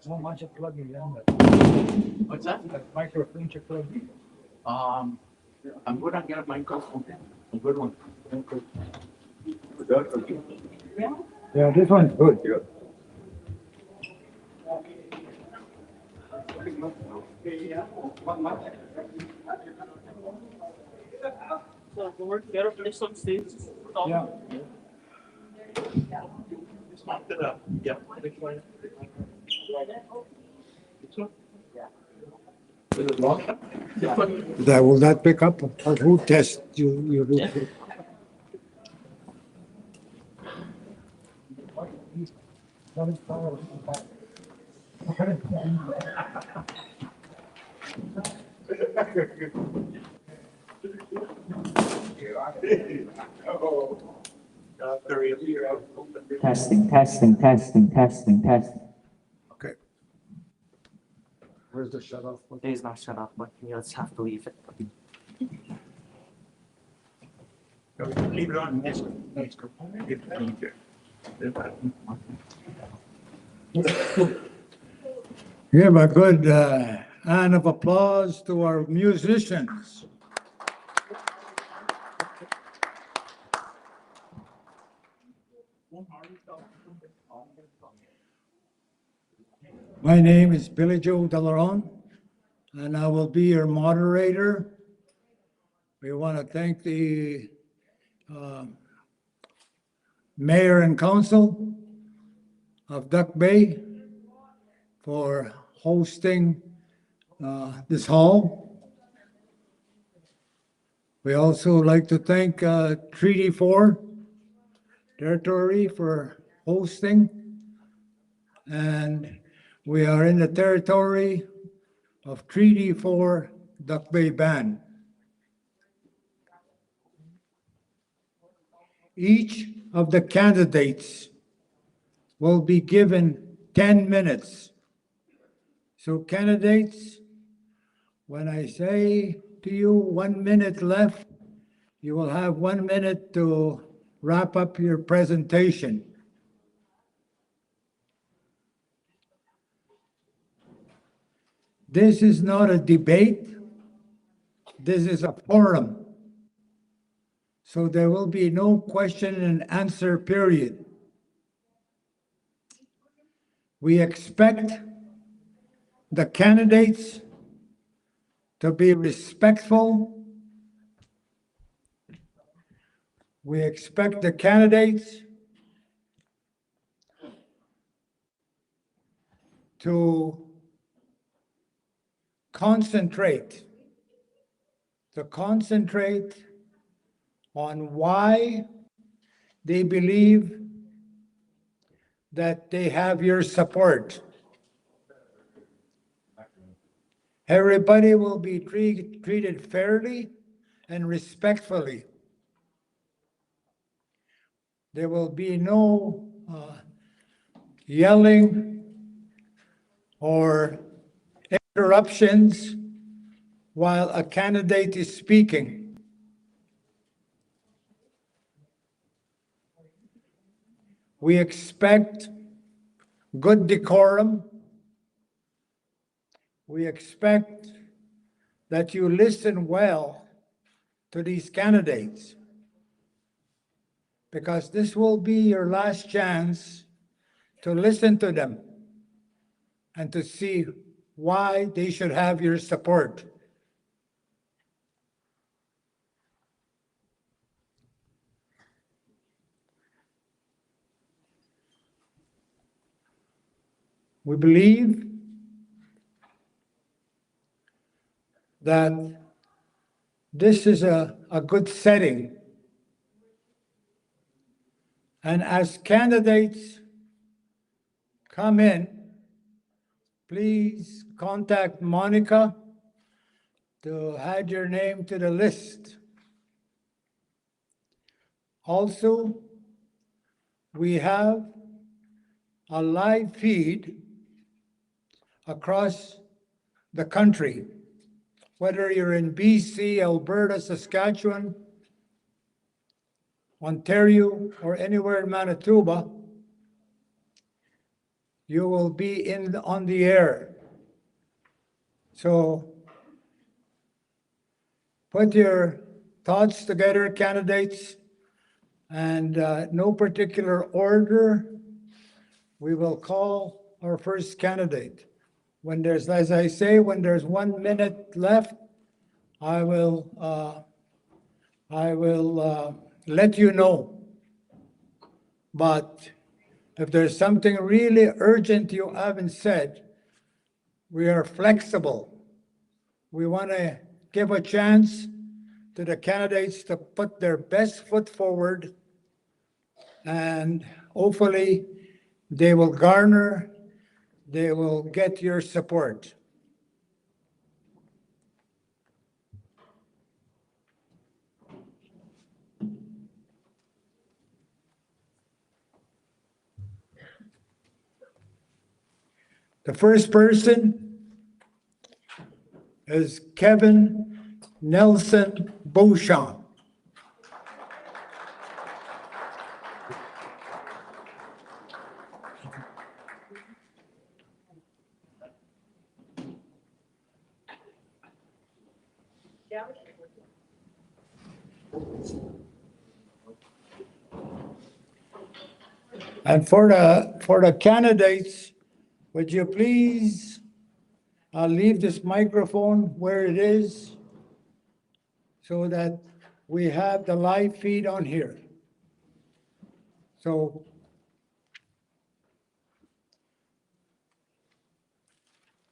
How much a plug in there? What's that? That microphone to plug in. I'm going to get a microphone. A good one. Yeah, this one's good. So, we're going to place on stage. Yeah. Just mark it up. Yeah. Is it long enough? That will not pick up. Or who test you do? Testing, testing, testing, testing, testing. Okay. Where's the shut off? It is not shut off, but you just have to leave it. Leave it on. Yes. That's good. Give a good hand of applause to our musicians. My name is Billy Joe Delaron, and I will be your moderator. We want to thank the mayor and council of Duck Bay for hosting this hall. We also like to thank Treaty 4 Territory for hosting. And we are in the territory of Treaty 4 Duck Bay Band. Each of the candidates will be given 10 minutes. So candidates, when I say to you 1 minute left, you will have 1 minute to wrap up your presentation. This is not a debate. This is a forum. So there will be no question and answer period. We expect the candidates to be respectful. We expect the candidates to concentrate on why they believe that they have your support. Everybody will be treated fairly and respectfully. There will be no yelling or interruptions while a candidate is speaking. We expect good decorum. We expect that you listen well to these candidates, because this will be your last chance to listen to them and to see why they should have your support. We believe that this is a good setting. And as candidates come in, please contact Monica to add your name to the list. Also, we have a live feed across the country. Whether you're in BC, Alberta, Saskatchewan, Ontario, or anywhere in Manitoba, you will be on the air. So put your thoughts together, candidates, and no particular order. We will call our first candidate. When there's, as I say, when there's 1 minute left, I will let you know. But if there's something really urgent you haven't said, we are flexible. We want to give a chance to the candidates to put their best foot forward, and hopefully they will get your support. The first person is Kevin Nelson Beauchamp. And for the candidates, would you please leave this microphone where it is so that we have the live feed on here. So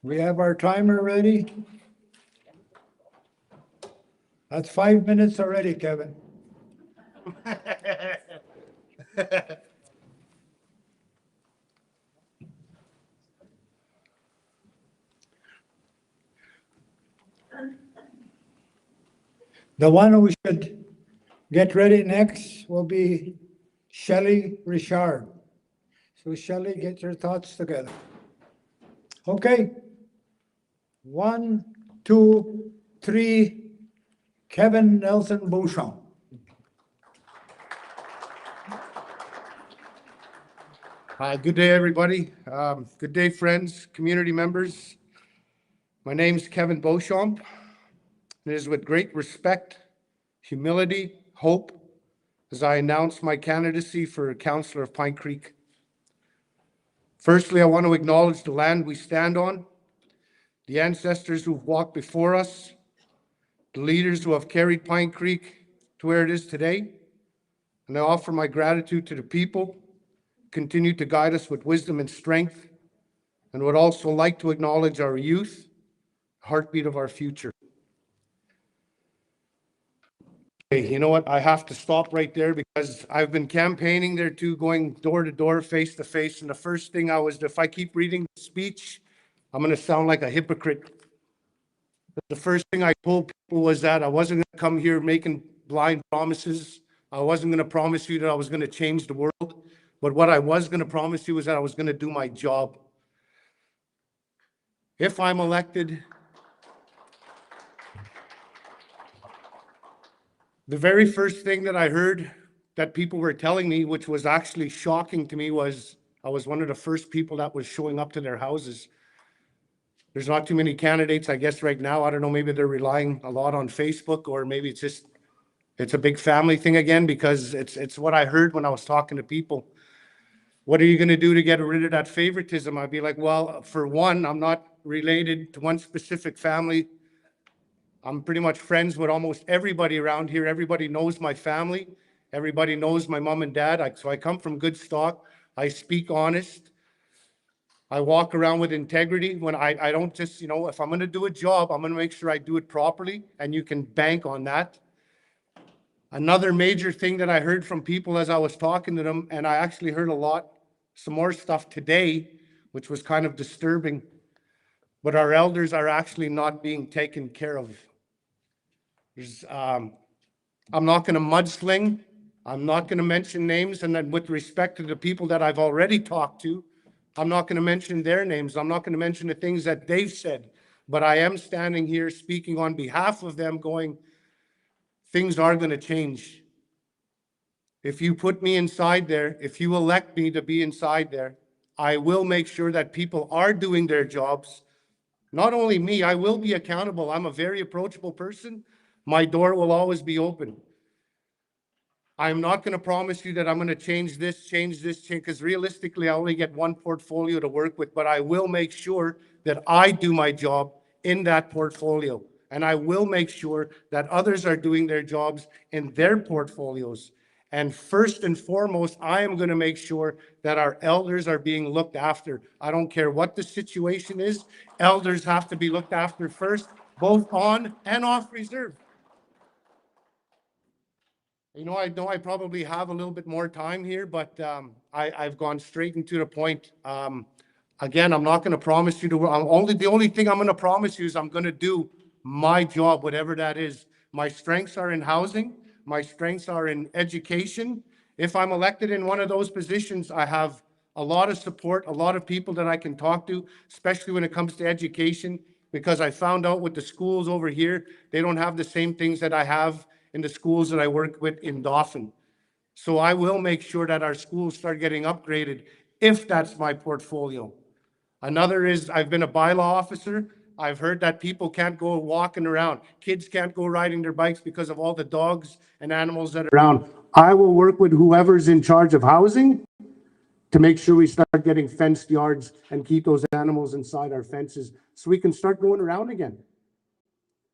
we have our timer ready. That's 5 minutes already, Kevin. The one who should get ready next will be Shelley Richard. So Shelley, get your thoughts together. Okay. 1, 2, 3, Kevin Nelson Beauchamp. Hi, good day, everybody. Good day, friends, community members. My name's Kevin Beauchamp. It is with great respect, humility, hope, as I announce my candidacy for Councillor of Pine Creek. Firstly, I want to acknowledge the land we stand on, the ancestors who've walked before us, the leaders who have carried Pine Creek to where it is today, and I offer my gratitude to the people who continue to guide us with wisdom and strength, and would also like to acknowledge our youth, heartbeat of our future. Okay, you know what? I have to stop right there because I've been campaigning there too, going door to door, face to face. And the first thing if I keep reading the speech, I'm going to sound like a hypocrite. The first thing I told people was that I wasn't going to come here making blind promises. I wasn't going to promise you that I was going to change the world. But what I was going to promise you is that I was going to do my job. If I'm elected, the very first thing that I heard that people were telling me, which was actually shocking to me, was I was one of the first people that was showing up to their houses. There's not too many candidates, I guess, right now. I don't know, maybe they're relying a lot on Facebook, or maybe it's a big family thing again, because it's what I heard when I was talking to people. What are you going to do to get rid of that favoritism? I'd be like, well, for one, I'm not related to one specific family. I'm pretty much friends with almost everybody around here. Everybody knows my family. Everybody knows my mom and dad. So I come from good stock. I speak honest. I walk around with integrity. When I don't just, if I'm going to do a job, I'm going to make sure I do it properly, and you can bank on that. Another major thing that I heard from people as I was talking to them, and I actually heard some more stuff today, which was kind of disturbing, but our elders are actually not being taken care of. I'm not going to mudsling. I'm not going to mention names. And then with respect to the people that I've already talked to, I'm not going to mention their names. I'm not going to mention the things that they've said. But I am standing here speaking on behalf of them, going, things are going to change. If you put me inside there, if you elect me to be inside there, I will make sure that people are doing their jobs. Not only me, I will be accountable. I'm a very approachable person. My door will always be open. I'm not going to promise you that I'm going to change this, because realistically, I only get one portfolio to work with, but I will make sure that I do my job in that portfolio. And I will make sure that others are doing their jobs in their portfolios. And first and foremost, I am going to make sure that our elders are being looked after. I don't care what the situation is. Elders have to be looked after first, both on and off reserve. I know I probably have a little bit more time here, but I've gone straight into the point. Again, I'm not going to promise you the only thing I'm going to promise you is I'm going to do my job, whatever that is. My strengths are in housing. My strengths are in education. If I'm elected in one of those positions, I have a lot of support, a lot of people that I can talk to, especially when it comes to education, because I found out with the schools over here, they don't have the same things that I have in the schools that I work with in Dauphin. So I will make sure that our schools start getting upgraded if that's my portfolio. Another is I've been a bylaw officer. I've heard that people can't go walking around. Kids can't go riding their bikes because of all the dogs and animals that are around. I will work with whoever's in charge of housing to make sure we start getting fenced yards and keep those animals inside our fences so we can start going around again.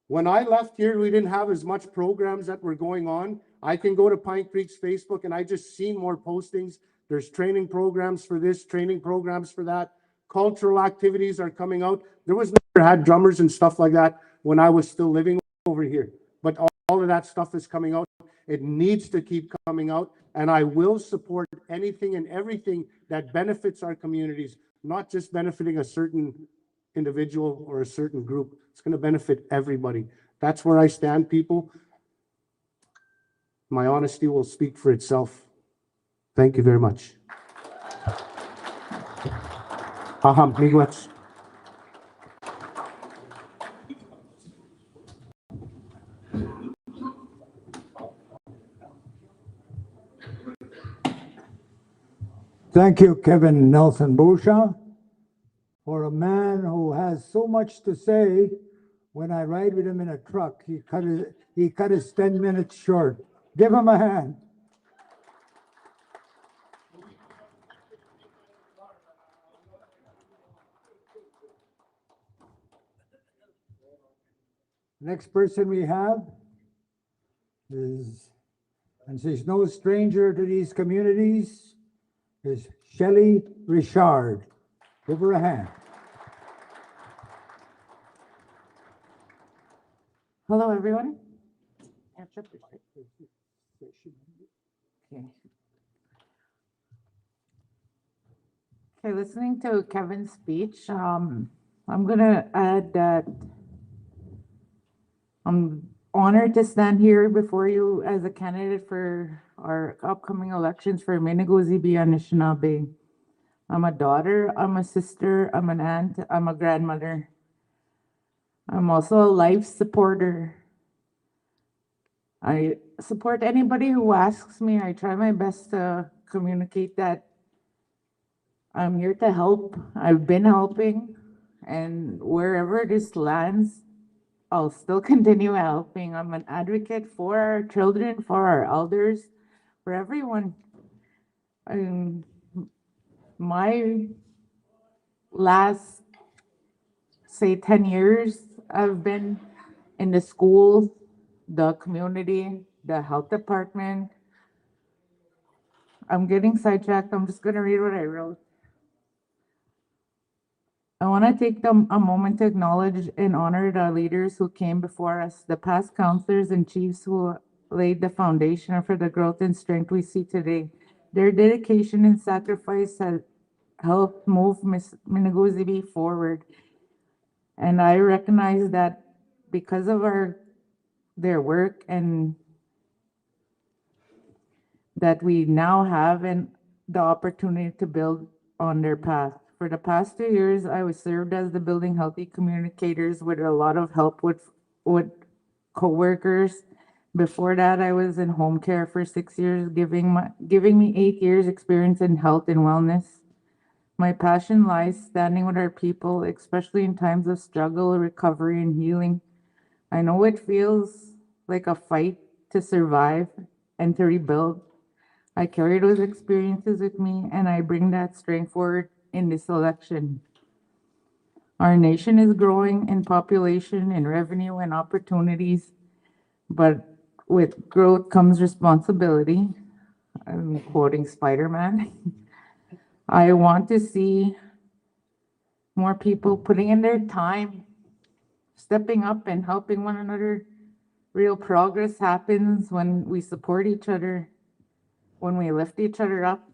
When I left here, we didn't have as much programs that were going on. I can go to Pine Creek's Facebook and I just seen more postings. There's training programs for this, training programs for that. Cultural activities are coming out. There was never had drummers and stuff like that when I was still living over here. But all of that stuff is coming out. It needs to keep coming out. And I will support anything and everything that benefits our communities, not just benefiting a certain individual or a certain group. It's going to benefit everybody. That's where I stand, people. My honesty will speak for itself. Thank you very much. Miigwech. Thank you, Kevin Nelson Boucha, for a man who has so much to say. When I ride with him in a truck, he cut his 10 minutes short. Give him a hand. Next person we have is, and she's no stranger to these communities, is Shelley Richard. Give her a hand. Hello, everyone. Okay. Okay, listening to Kevin's speech, I'm gonna add that I'm honored to stand here before you as a candidate for our upcoming elections for Minegoziibe Anishinabe. I'm a daughter, I'm a sister, I'm an aunt, I'm a grandmother. I'm also a life supporter. I support anybody who asks me. I try my best to communicate that I'm here to help. I've been helping, and wherever this lands, I'll still continue helping. I'm an advocate for our children, for our elders, for everyone. Um, my last, say, 10 years, I've been in the schools, the community, the health department. I'm getting sidetracked. I'm just going to read what I wrote. I want to take a moment to acknowledge and honor the leaders who came before us, the past counselors and chiefs who laid the foundation for the growth and strength we see today. Their dedication and sacrifice has helped move Minegoziibe forward. And I recognize that because of their work and that we now have the opportunity to build on their path. For the past 2 years, I was served as the building healthy communicators with a lot of help with coworkers. Before that, I was in home care for 6 years, giving me 8 years experience in health and wellness. My passion lies standing with our people, especially in times of struggle, recovery, and healing. I know it feels like a fight to survive and to rebuild. I carry those experiences with me, and I bring that strength forward in this election. Our nation is growing in population, in revenue, and opportunities, but with growth comes responsibility. I'm quoting Spider-Man. I want to see more people putting in their time, stepping up and helping one another. Real progress happens when we support each other, when we lift each other up.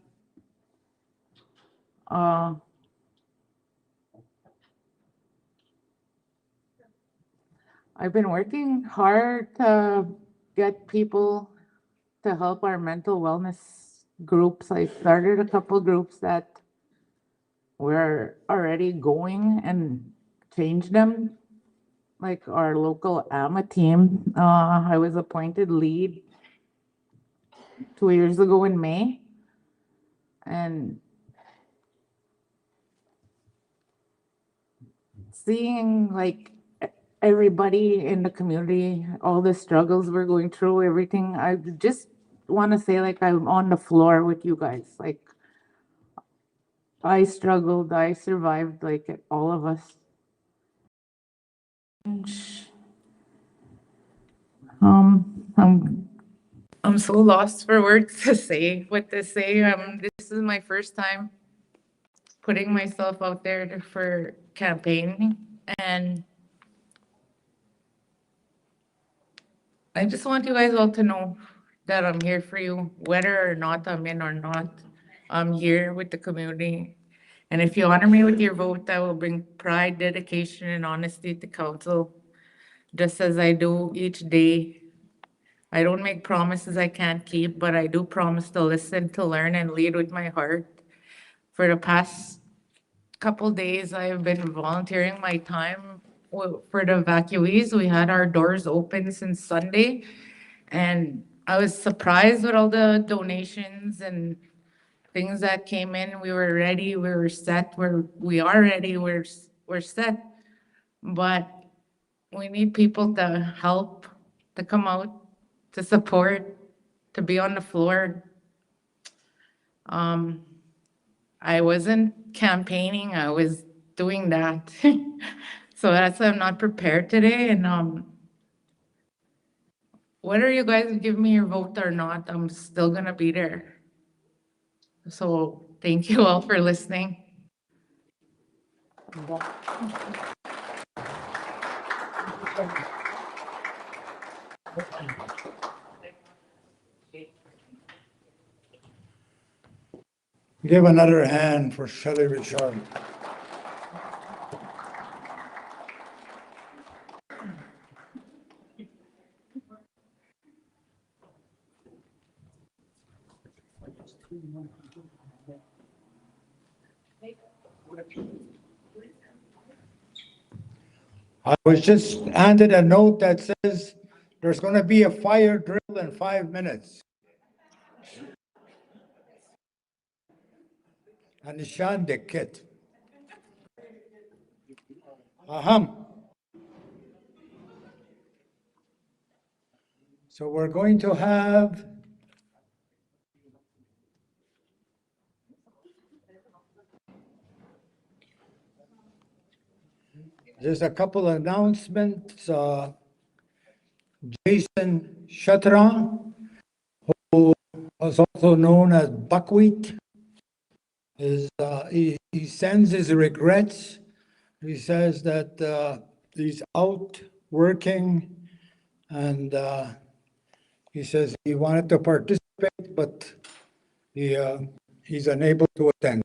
I've been working hard to get people to help our mental wellness groups. I started a couple groups that were already going and changed them, like our local AMA team. I was appointed lead 2 years ago in May. And seeing like everybody in the community, all the struggles we're going through, everything, I just want to say like I'm on the floor with you guys. Like I struggled, I survived, like all of us. I'm so lost for words to say what to say. This is my first time putting myself out there for campaigning, and I just want you guys all to know that I'm here for you, whether or not I'm in or not. I'm here with the community. And if you honor me with your vote, I will bring pride, dedication, and honesty to council, just as I do each day. I don't make promises I can't keep, but I do promise to listen, to learn, and lead with my heart. For the past couple days, I have been volunteering my time for the evacuees. We had our doors open since Sunday, and I was surprised with all the donations and things that came in. We were ready, we were set, we are ready, we're set. But we need people to help, to come out, to support, to be on the floor. I wasn't campaigning, I was doing that. So that's why I'm not prepared today. And whether you guys give me your vote or not, I'm still gonna be there. So thank you all for listening. Give another hand for Shelley Richard. I was just handed a note that says there's going to be a fire drill in 5 minutes. Anishinabe kit. So we're going to have just a couple of announcements. Jason Chatran, who is also known as Buckwheat, he sends his regrets. He says that he's out working, and he says he wanted to participate, but he's unable to attend.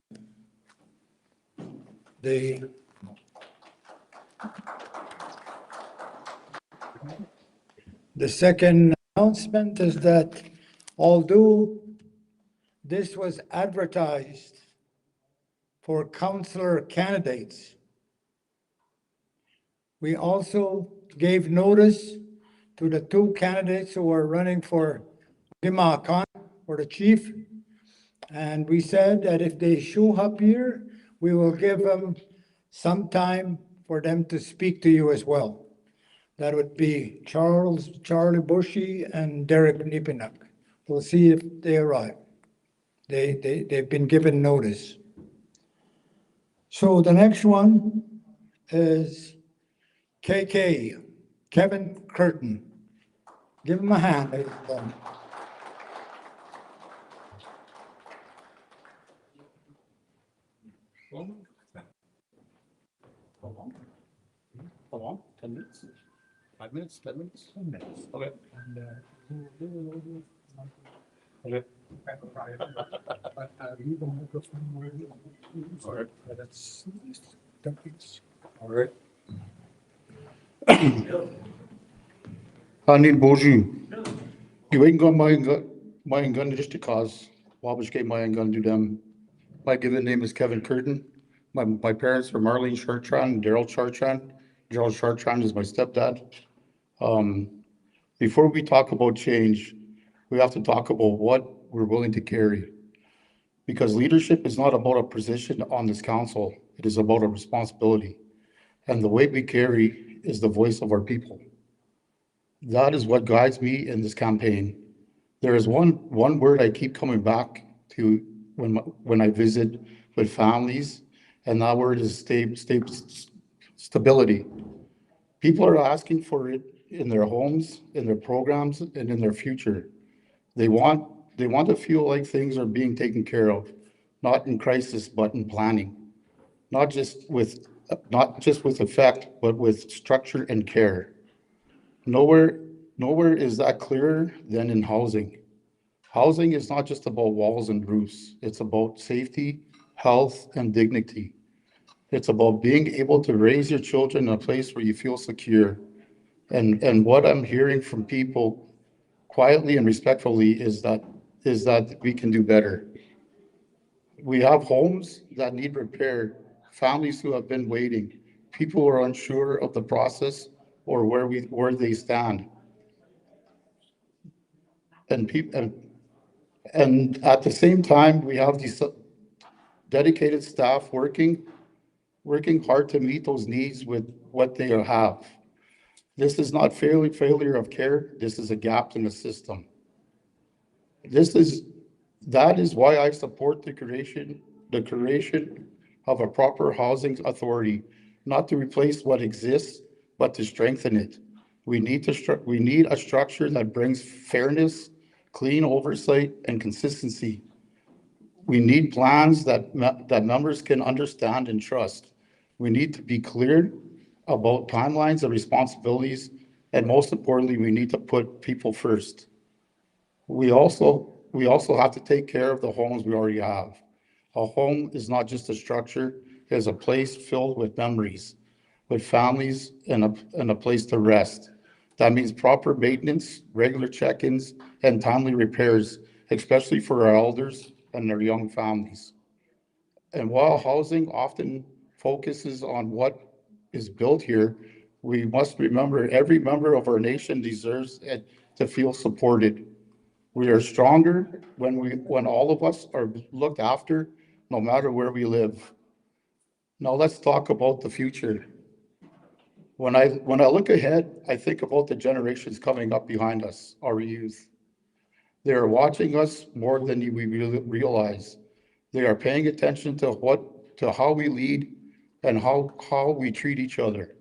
The second announcement is that although this was advertised for councillor candidates, we also gave notice to the two candidates who are running for Dimakan, for the chief. And we said that if they show up here, we will give them some time for them to speak to you as well. That would be Charlie Bushy and Derek Nipinak. We'll see if they arrive. They've been given notice. So the next one is KK, Kevin Curtin. Give him a hand, ladies and gentlemen. How long? 10 minutes? 5 minutes? 10 minutes? 10 minutes. Okay. Okay. All right. All right. Bonjour. You ain't got my gun just to cause. Wabash gave my gun to them. My given name is Kevin Curtin. My parents are Marlene Chartrand and Daryl Chartrand. Gerald Chartrand is my stepdad. Before we talk about change, we have to talk about what we're willing to carry. Because leadership is not about a position on this council. It is about a responsibility. And the way we carry is the voice of our people. That is what guides me in this campaign. There is one word I keep coming back to when I visit with families, and that word is stability. People are asking for it in their homes, in their programs, and in their future. They want to feel like things are being taken care of, not in crisis, but in planning. Not just with effect, but with structure and care. Nowhere is that clearer than in housing. Housing is not just about walls and roofs. It's about safety, health, and dignity. It's about being able to raise your children in a place where you feel secure. And what I'm hearing from people quietly and respectfully is that we can do better. We have homes that need repair, families who have been waiting, people who are unsure of the process or where they stand. And at the same time, we have these dedicated staff working hard to meet those needs with what they have. This is not failure of care. This is a gap in the system. That is why I support the creation of a proper housing authority, not to replace what exists, but to strengthen it. We need a structure that brings fairness, clean oversight, and consistency. We need plans that members can understand and trust. We need to be clear about timelines and responsibilities, and most importantly, we need to put people first. We also have to take care of the homes we already have. A home is not just a structure, it is a place filled with memories, with families and a place to rest. That means proper maintenance, regular check-ins, and timely repairs, especially for our elders and their young families. And while housing often focuses on what is built here, we must remember every member of our nation deserves it to feel supported. We are stronger when all of us are looked after, no matter where we live. Now let's talk about the future. When I look ahead, I think about the generations coming up behind us, our youth. They are watching us more than we realize. They are paying attention to how we lead and how we treat each other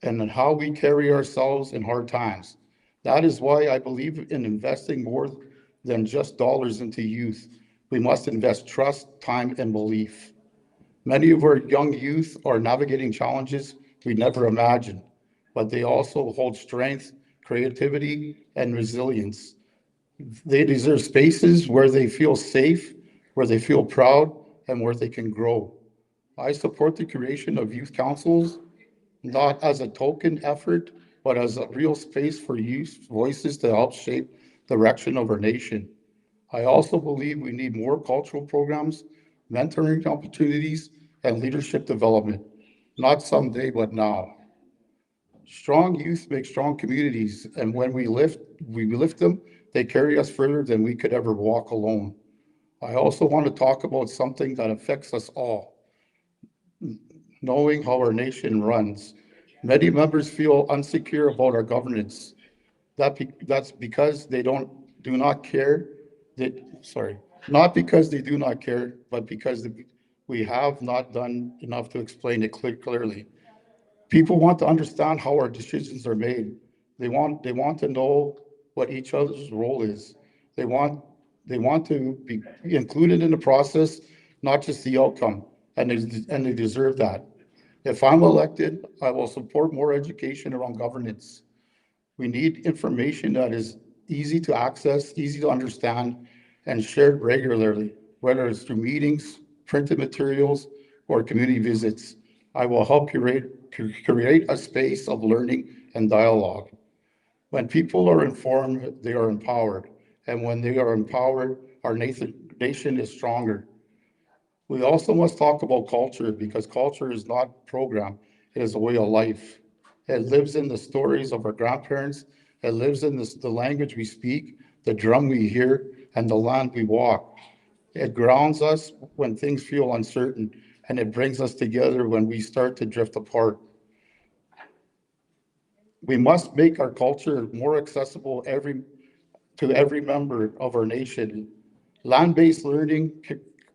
and then how we carry ourselves in hard times. That is why I believe in investing more than just dollars into youth. We must invest trust, time, and belief. Many of our young youth are navigating challenges we never imagined, but they also hold strength, creativity, and resilience. They deserve spaces where they feel safe, where they feel proud, and where they can grow. I support the creation of youth councils, not as a token effort, but as a real space for youth voices to help shape the direction of our nation. I also believe we need more cultural programs, mentoring opportunities, and leadership development, not someday, but now. Strong youth make strong communities, and when we lift them, they carry us further than we could ever walk alone. I also want to talk about something that affects us all, knowing how our nation runs. Many members feel insecure about our governance. That's because they do not care. Sorry, not because they do not care, but because we have not done enough to explain it clearly. People want to understand how our decisions are made. They want to know what each other's role is. They want they want to be included in the process, not just the outcome, and they deserve that. If I'm elected, I will support more education around governance. We need information that is easy to access, easy to understand, and shared regularly, whether it's through meetings, printed materials, or community visits. I will help create a space of learning and dialogue. When people are informed, they are empowered. And when they are empowered, our nation is stronger. We also must talk about culture because culture is not program, it is a way of life. It lives in the stories of our grandparents, it lives in the language we speak, the drum we hear, and the land we walk. It grounds us when things feel uncertain, and it brings us together when we start to drift apart. We must make our culture more accessible to every member of our nation. Land-based learning,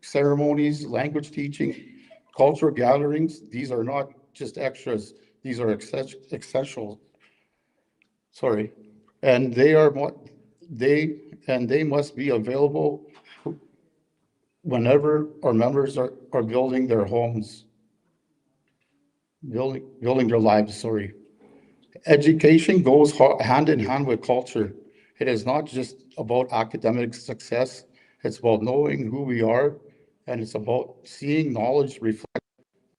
ceremonies, language teaching, cultural gatherings, these are not just extras, these are essential. Sorry. And they are what they must be available whenever our members are building their homes, building their lives, sorry. Education goes hand in hand with culture. It is not just about academic success, it's about knowing who we are, and it's about seeing knowledge reflect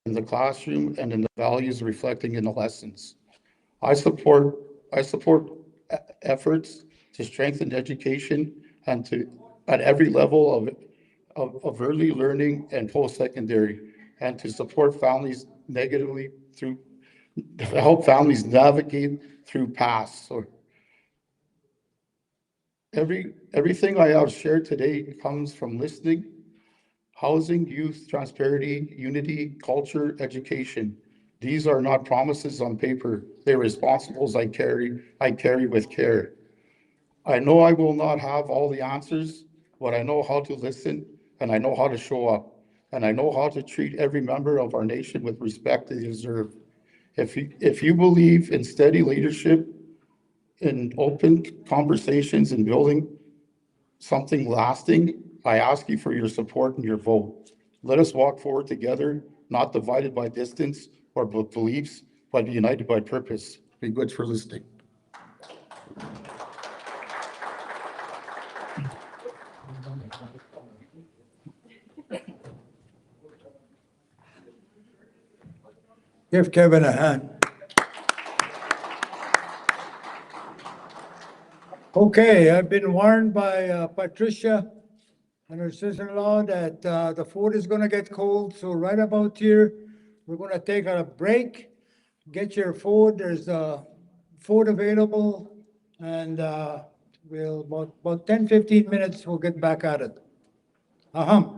in the classroom and in the values reflecting in the lessons. I support I support efforts to strengthen education and to at every level of early learning and post-secondary, and to support families negatively through to help families navigate through paths. So everything I have shared today comes from listening, housing, youth, transparency, unity, culture, education. These are not promises on paper. They're responsibles I carry with care. I know I will not have all the answers, but I know how to listen and I know how to show up. And I know how to treat every member of our nation with respect they deserve. If you believe in steady leadership in open conversations and building something lasting, I ask you for your support and your vote. Let us walk forward together, not divided by distance or beliefs, but united by purpose. Be good for listening. Give Kevin a hand. Okay, I've been warned by Patricia and her sister-in-law that the food is gonna get cold, so right about here, we're gonna take a break. Get your food, there's food available, and we'll, about 10, 15 minutes, we'll get back at it. Uh-huh.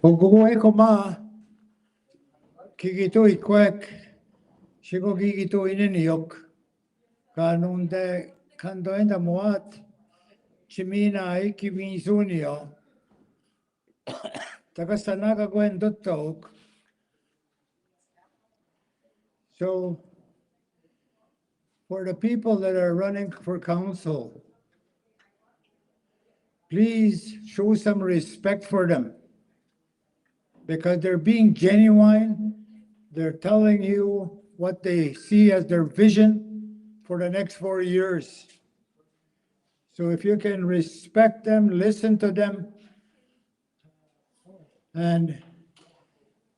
Kung kukuhay ko ma, kikito ikwek, sigo kikito ininiyok, kanunde kandoenda muat, chimina ay kiminsunio, takasanaga gwendottok. So, for the people that are running for council, please show some respect for them because they're being genuine. They're telling you what they see as their vision for the next 4 years. So if you can respect them, listen to them, and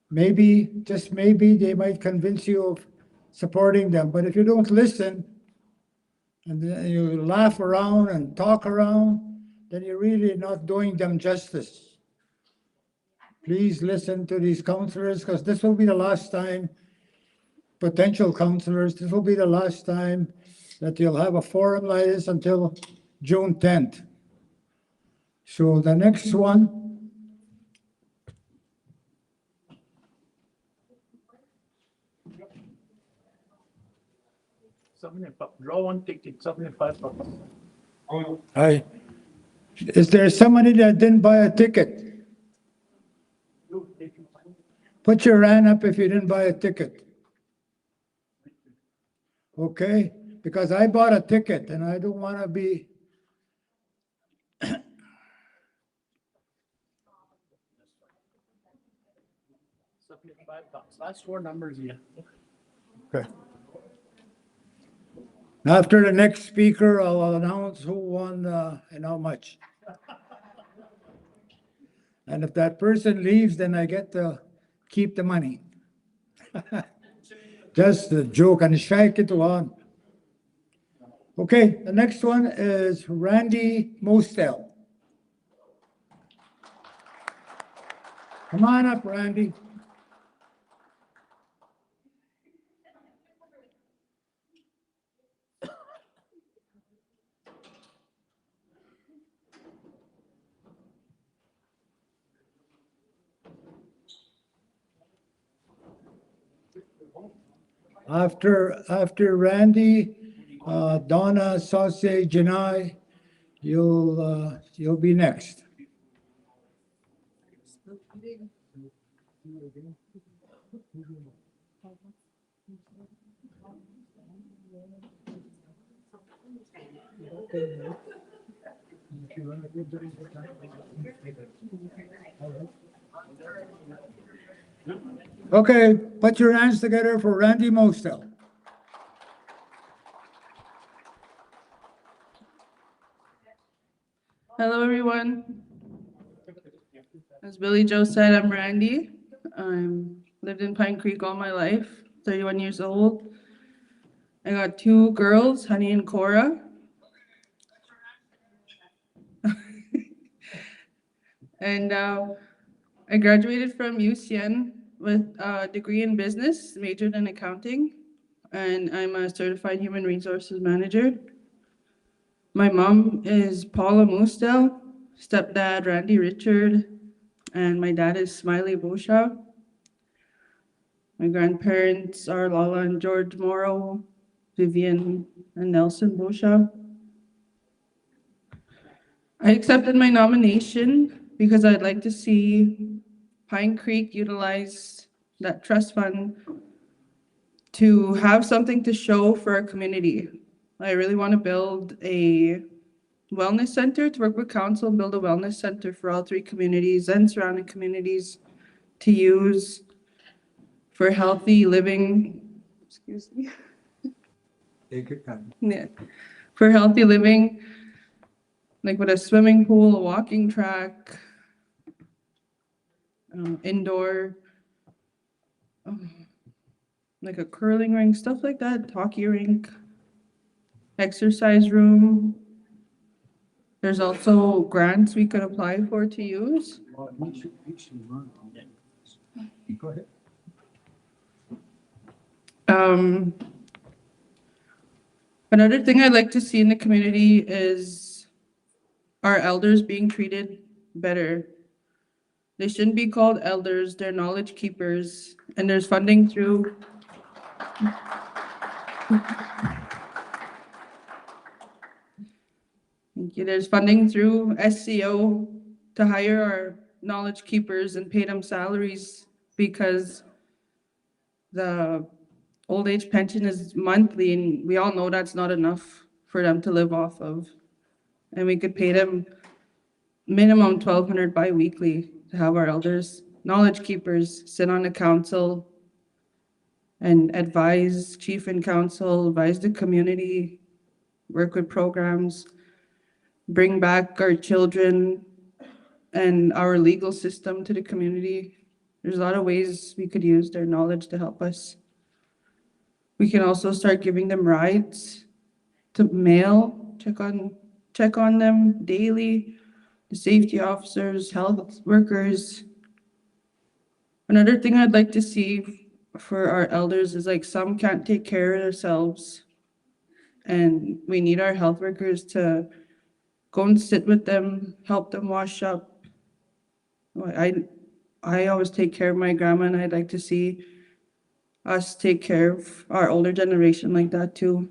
maybe, just maybe, they might convince you of supporting them. But if you don't listen, and then you laugh around and talk around, then you're really not doing them justice. Please listen to these counselors, because this will be the last time, potential counselors, this will be the last time that you'll have a forum like this until June 10th. So the next one, Draw one ticket, 75 bucks. is there somebody that didn't buy a ticket? Put your hand up if you didn't buy a ticket. Okay, because I bought a ticket and I don't want to be, 75 bucks. Last four numbers, yeah. okay. After the next speaker, I'll announce who won and how much. And if that person leaves, then I get to keep the money. Just a joke, and strike it on. Okay, the next one is Randy Mostel. Come on up, Randy. After Randy, Donna Sauce Janai, you'll be next. Okay, put your hands together for Randy Mostel. Hello, everyone. As Billy Joe said, I'm Randy. I'm lived in Pine Creek all my life, 31 years old. I got two girls, Honey and Cora. And I graduated from UCN with a degree in business, majored in accounting, and I'm a certified human resources manager. My mom is Paula Moostel, stepdad Randy Richard, and my dad is Smiley Boshaw. My grandparents are Lala and George Morrow, Vivian and Nelson Boshaw. I accepted my nomination because I'd like to see Pine Creek utilize that trust fund to have something to show for our community. I really want to build a wellness center, to work with council, build a wellness center for all three communities and surrounding communities to use for healthy living. Excuse me. Take your time. Yeah, for healthy living, like with a swimming pool, a walking track, indoor, like a curling rink, stuff like that, hockey rink, exercise room. There's also grants we could apply for to use. Go ahead. Another thing I'd like to see in the community is our elders being treated better. They shouldn't be called elders, they're knowledge keepers, and there's funding through Thank you. There's funding through SCO to hire our knowledge keepers and pay them salaries because the old age pension is monthly, and we all know that's not enough for them to live off of. And we could pay them minimum 1,200 bi-weekly to have our elders, knowledge keepers, sit on the council and advise chief and council, advise the community, work with programs, bring back our children and our legal system to the community. There's a lot of ways we could use their knowledge to help us. We can also start giving them rides to mail, check on them daily, the safety officers, health workers. Another thing I'd like to see for our elders is like some can't take care of themselves. And we need our health workers to go and sit with them, help them wash up. I always take care of my grandma, and I'd like to see us take care of our older generation like that too.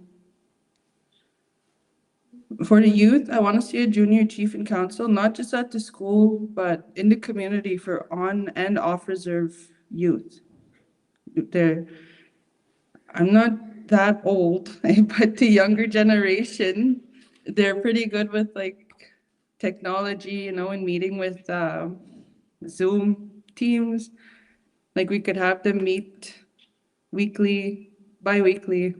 For the youth, I want to see a junior chief and council, not just at the school, but in the community for on and off reserve youth. I'm not that old, but the younger generation, they're pretty good with like technology, and meeting with Zoom teams. Like we could have them meet weekly, bi-weekly,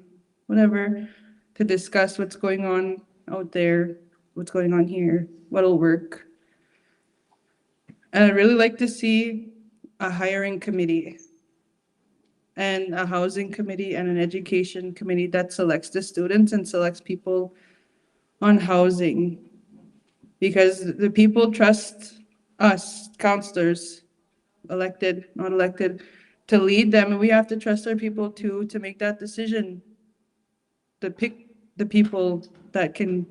whatever, to discuss what's going on out there, what's going on here, what'll work. And I'd really like to see a hiring committee and a housing committee and an education committee that selects the students and selects people on housing. Because the people trust us, counselors, elected, not elected, to lead them, and we have to trust our people too to make that decision. To pick the people that can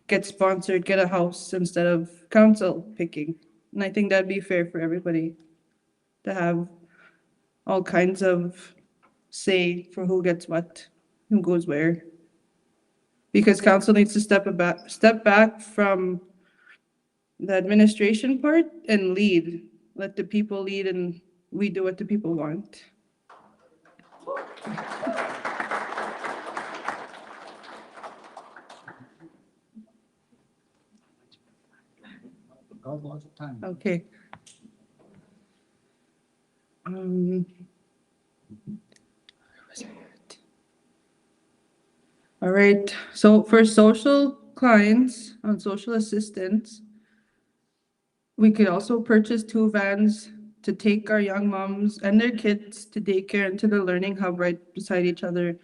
get sponsored, get a house instead of council picking. And I think that'd be fair for everybody to have all kinds of say for who gets what, who goes where. Because council needs to step back from the administration part and lead. Let the people lead and we do what the people want. Got lots of time. Okay. Where was I at? All right, so for social clients on social assistance, we could also purchase 2 vans to take our young moms and their kids to daycare and to the learning hub right beside each other.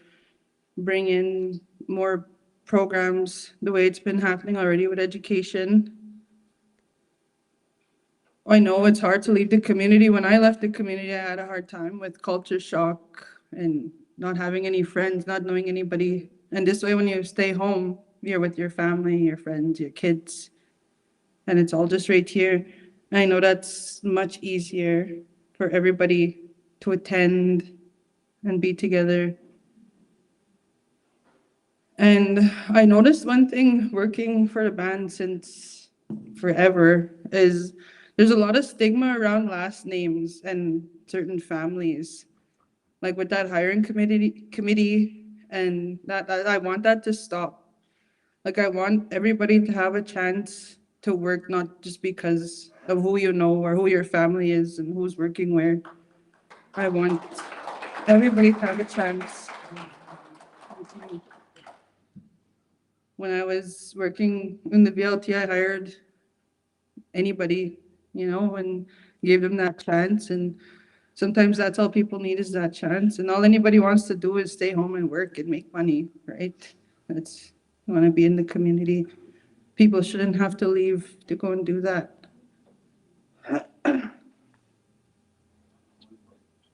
Bring in more programs the way it's been happening already with education. I know it's hard to leave the community. When I left the community, I had a hard time with culture shock and not having any friends, not knowing anybody. And this way, when you stay home, you're with your family, your friends, your kids, and it's all just right here. I know that's much easier for everybody to attend and be together. And I noticed one thing working for the band since forever is there's a lot of stigma around last names and certain families. Like with that hiring committee, and that I want that to stop. Like I want everybody to have a chance to work, not just because of who you know or who your family is and who's working where. I want everybody to have a chance. When I was working in the VLT, I hired anybody, and gave them that chance. And sometimes that's all people need is that chance. And all anybody wants to do is stay home and work and make money, right? That's, you want to be in the community. People shouldn't have to leave to go and do that.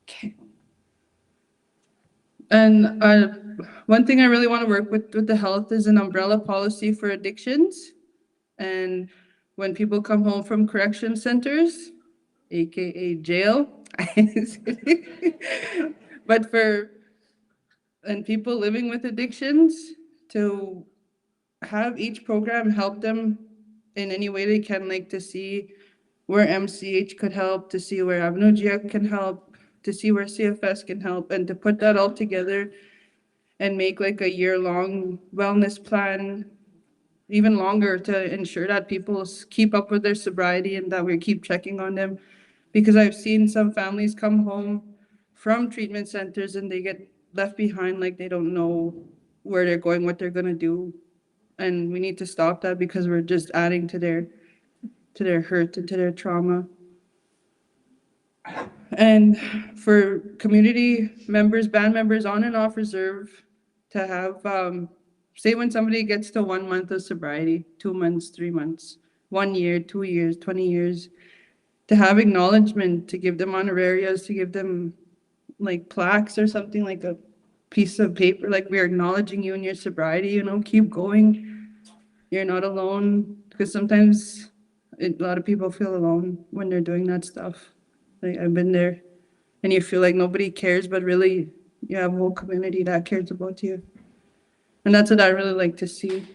Okay. And one thing I really want to work with the health is an umbrella policy for addictions. And when people come home from correction centers, AKA jail. But and people living with addictions, to have each program help them in any way they can, like to see where MCH could help, to see where Avenue GX can help, to see where CFS can help, and to put that all together and make like a year-long wellness plan, even longer, to ensure that people keep up with their sobriety and that we keep checking on them. Because I've seen some families come home from treatment centers and they get left behind, like they don't know where they're going, what they're gonna do. And we need to stop that because we're just adding to their hurt and to their trauma. And for community members, band members on and off reserve, to have, say when somebody gets to 1 month of sobriety, 2 months, 3 months, 1 year, 2 years, 20 years, to have acknowledgement, to give them honorarias, to give them like plaques or something, like a piece of paper, like we're acknowledging you in your sobriety, keep going. You're not alone, because sometimes a lot of people feel alone when they're doing that stuff. Like I've been there, and you feel like nobody cares, but really you have a whole community that cares about you. And that's what I really like to see.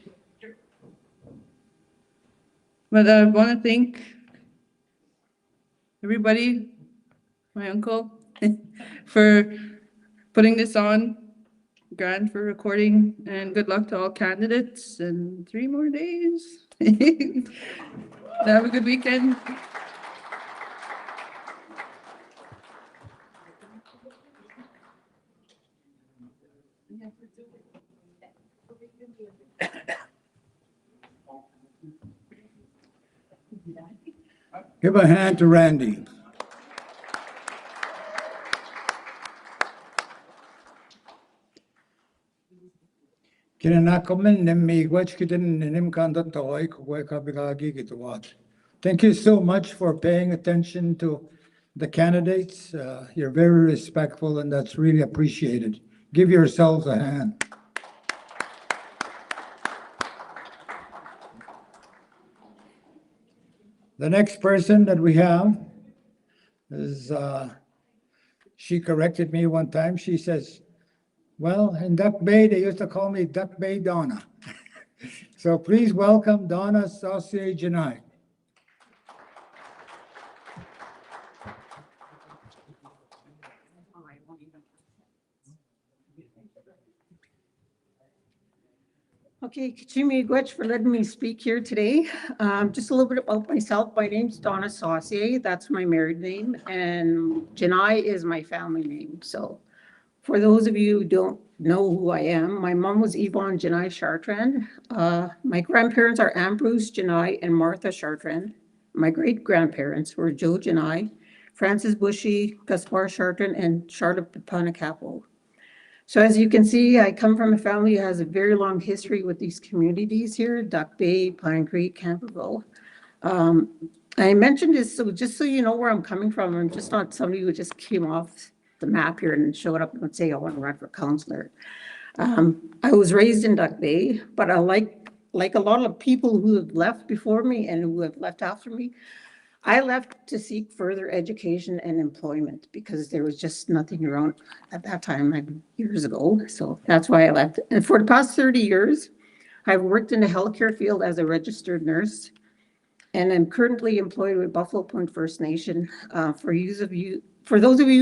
But I want to thank everybody, my uncle, for putting this on, Grant for recording, and good luck to all candidates, and 3 more days. Have a good weekend. Give a hand to Randy. Thank you so much for paying attention to the candidates. You're very respectful, and that's really appreciated. Give yourselves a hand. The next person that we have is, she corrected me one time. She says, well, in Duck Bay, they used to call me Duck Bay Donna. So please welcome Donna Saucier Janai. Okay, Kachimi Gwech for letting me speak here today. Just a little bit about myself. My name's Donna Saucier. That's my married name, and Janai is my family name. So for those of you who don't know who I am, my mom was Yvonne Janai Chartrand. My grandparents are Ambrose Janai and Martha Chartrand. My great-grandparents were Joe Janai, Francis Bushy, Gaspar Chartrand, and Charlotte Panacapo. So as you can see, I come from a family who has a very long history with these communities here, Duck Bay, Pine Creek, Camperville. I mentioned this so just so you know where I'm coming from. I'm just not somebody who just came off the map here and showed up and say, I want to run for councillor. I was raised in Duck Bay, but I like a lot of people who have left before me and who have left after me, I left to seek further education and employment because there was just nothing around at that time, like years ago. So that's why I left. And for the past 30 years, I've worked in the healthcare field as a registered nurse, and I'm currently employed with Buffalo Point First Nation. For those of you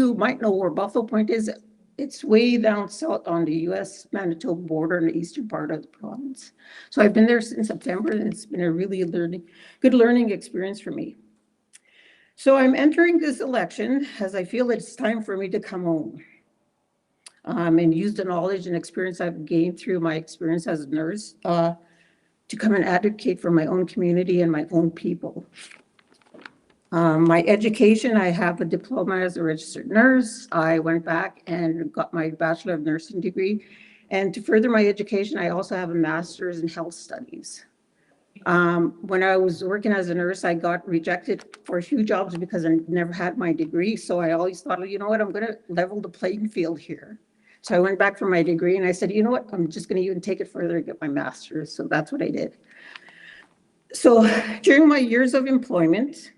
who might know where Buffalo Point is, it's way down south on the US-Manitoba border in the eastern part of the province. So I've been there since September, and it's been a really good learning experience for me. So I'm entering this election as I feel it's time for me to come home and use the knowledge and experience I've gained through my experience as a nurse to come and advocate for my own community and my own people. My education, I have a diploma as a registered nurse. I went back and got my Bachelor of Nursing degree. And to further my education, I also have a master's in health studies. When I was working as a nurse, I got rejected for a few jobs because I never had my degree. So I always thought, you know what, I'm going to level the playing field here. So I went back for my degree and I said, you know what, I'm just going to even take it further and get my master's. So that's what I did. So during my years of employment,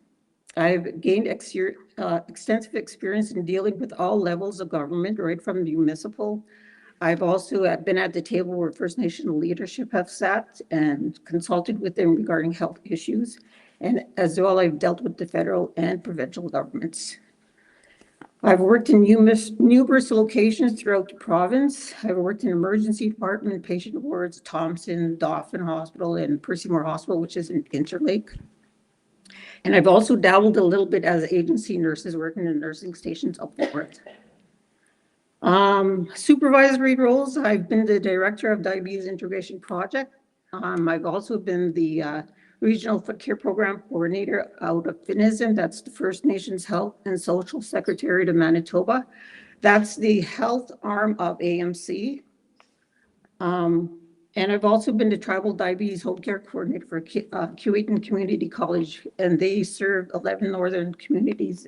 I've gained extensive experience in dealing with all levels of government, right from municipal. I've also been at the table where First Nation leadership have sat and consulted with them regarding health issues. And as well, I've dealt with the federal and provincial governments. I've worked in numerous locations throughout the province. I've worked in emergency department, patient wards, Thompson, Dauphin Hospital, and Percy Moore Hospital, which is in Interlake. And I've also dabbled a little bit as agency nurses working in nursing stations up north. Supervisory roles, I've been the director of Diabetes Integration Project. I've also been the Regional Foot Care Program Coordinator out of Finism. That's the First Nations Health and Social Secretariat of Manitoba. That's the health arm of AMC. And I've also been the Tribal Diabetes Home Care Coordinator for Keewatin Community College, and they serve 11 northern communities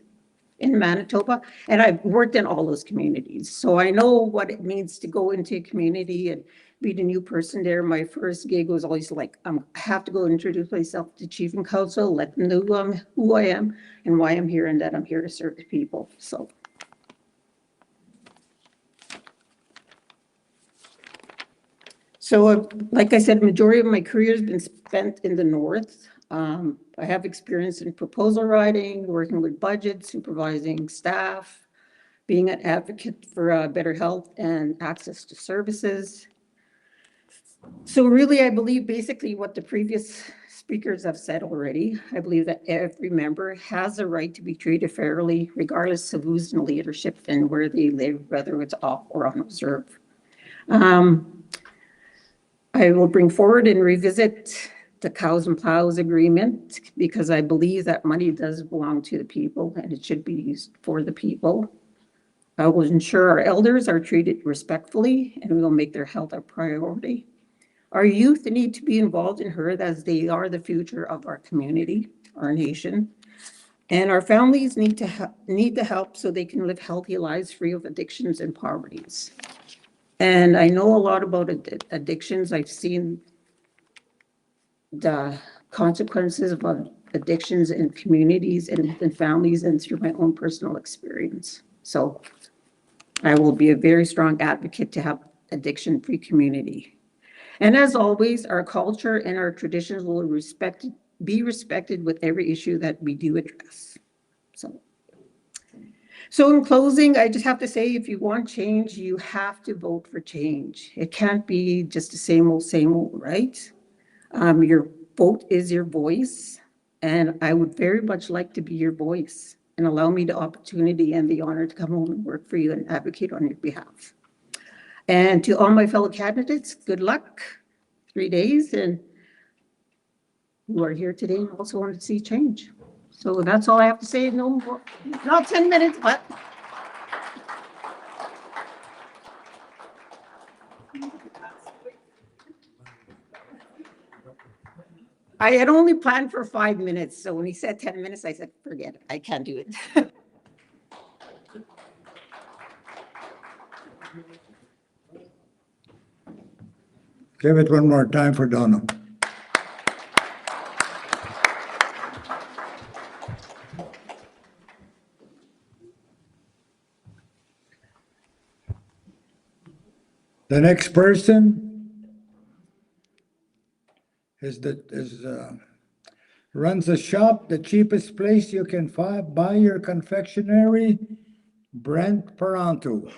in Manitoba, and I've worked in all those communities. So I know what it means to go into a community and be the new person there. My first gig was always like, I have to go introduce myself to chief and council, let them know who I am and why I'm here and that I'm here to serve the people. So like I said, majority of my career has been spent in the north. I have experience in proposal writing, working with budget, supervising staff, being an advocate for better health and access to services. So really, I believe basically what the previous speakers have said already. I believe that every member has a right to be treated fairly, regardless of who's in leadership and where they live, whether it's off or on reserve. I will bring forward and revisit the cows and plows agreement because I believe that money does belong to the people and it should be used for the people. I will ensure our elders are treated respectfully and we will make their health a priority. Our youth need to be involved and heard as they are the future of our community, our nation. And our families need the help so they can live healthy lives free of addictions and poverties. And I know a lot about addictions. I've seen the consequences of addictions in communities and within families and through my own personal experience. So I will be a very strong advocate to have addiction-free community. And as always, our culture and our traditions will be respected with every issue that we do address. So in closing, I just have to say, if you want change, you have to vote for change. It can't be just the same old, right? Your vote is your voice, and I would very much like to be your voice and allow me the opportunity and the honor to come home and work for you and advocate on your behalf. And to all my fellow candidates, good luck, 3 days, and you are here today and also want to see change. So that's all I have to say. No more, not 10 minutes, but. I had only planned for 5 minutes. So when he said 10 minutes, I said, forget it. I can't do it. Give it one more time for Donna. The next person runs a shop, the cheapest place you can buy your confectionery, Brent Paranto.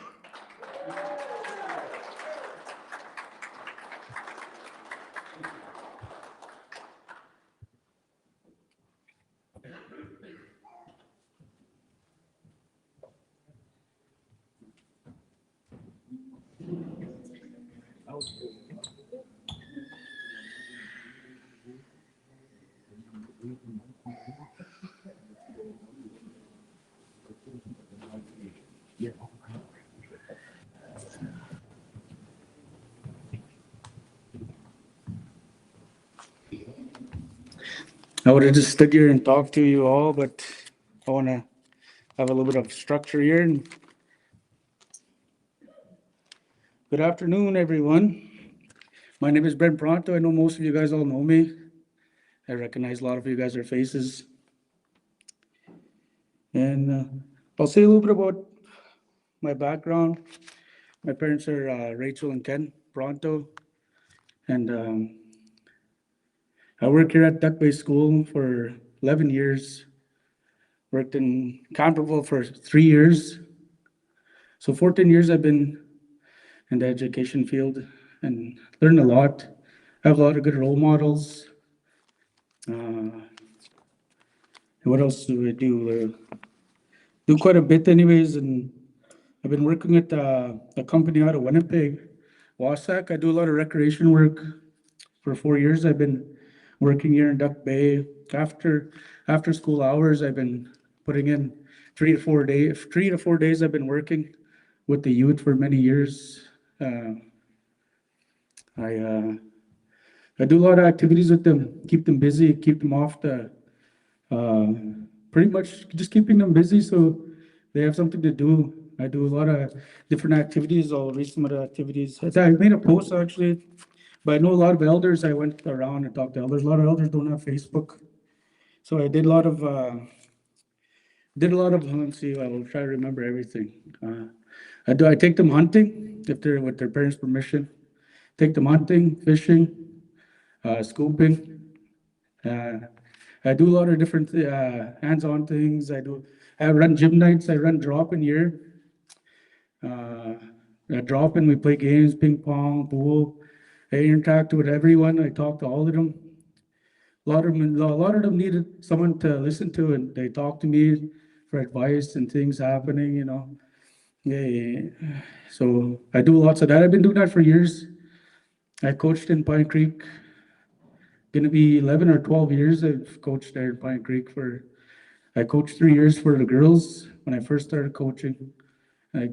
I would have just stood here and talked to you all, but I want to have a little bit of structure here. And good afternoon, everyone. My name is Brent Pronto. I know most of you guys all know me. I recognize a lot of you guys' faces. And I'll say a little bit about my background. My parents are Rachel and Ken Pronto, and I work here at Duck Bay School for 11 years. Worked in Canterville for 3 years. So 14 years I've been in the education field and learned a lot. I have a lot of good role models. What else do I do? Do quite a bit anyways, and I've been working with a company out of Winnipeg, Wasac. I do a lot of recreation work. For 4 years, I've been working here in Duck Bay. After school hours, I've been putting in 3 to 4 days I've been working with the youth for many years. I do a lot of activities with them, keep them busy, keep them off the, pretty much just keeping them busy so they have something to do. I do a lot of different activities. I'll read some of the activities. I made a post actually, but I know a lot of elders. I went around and talked to elders. A lot of elders don't have Facebook. So I did a lot of, let's see, I will try to remember everything. I take them hunting if they're with their parents' permission. Take them hunting, fishing, scooping. I do a lot of different hands-on things. I run gym nights. I run drop-in here. Drop-in, we play games, ping pong, pool. I interact with everyone. I talk to all of them. A lot of them needed someone to listen to, and they talk to me for advice and things happening. Yeah. So I do lots of that. I've been doing that for years. I coached in Pine Creek. Gonna be 11 or 12 years I've coached there in Pine Creek I coached 3 years for the girls when I first started coaching. I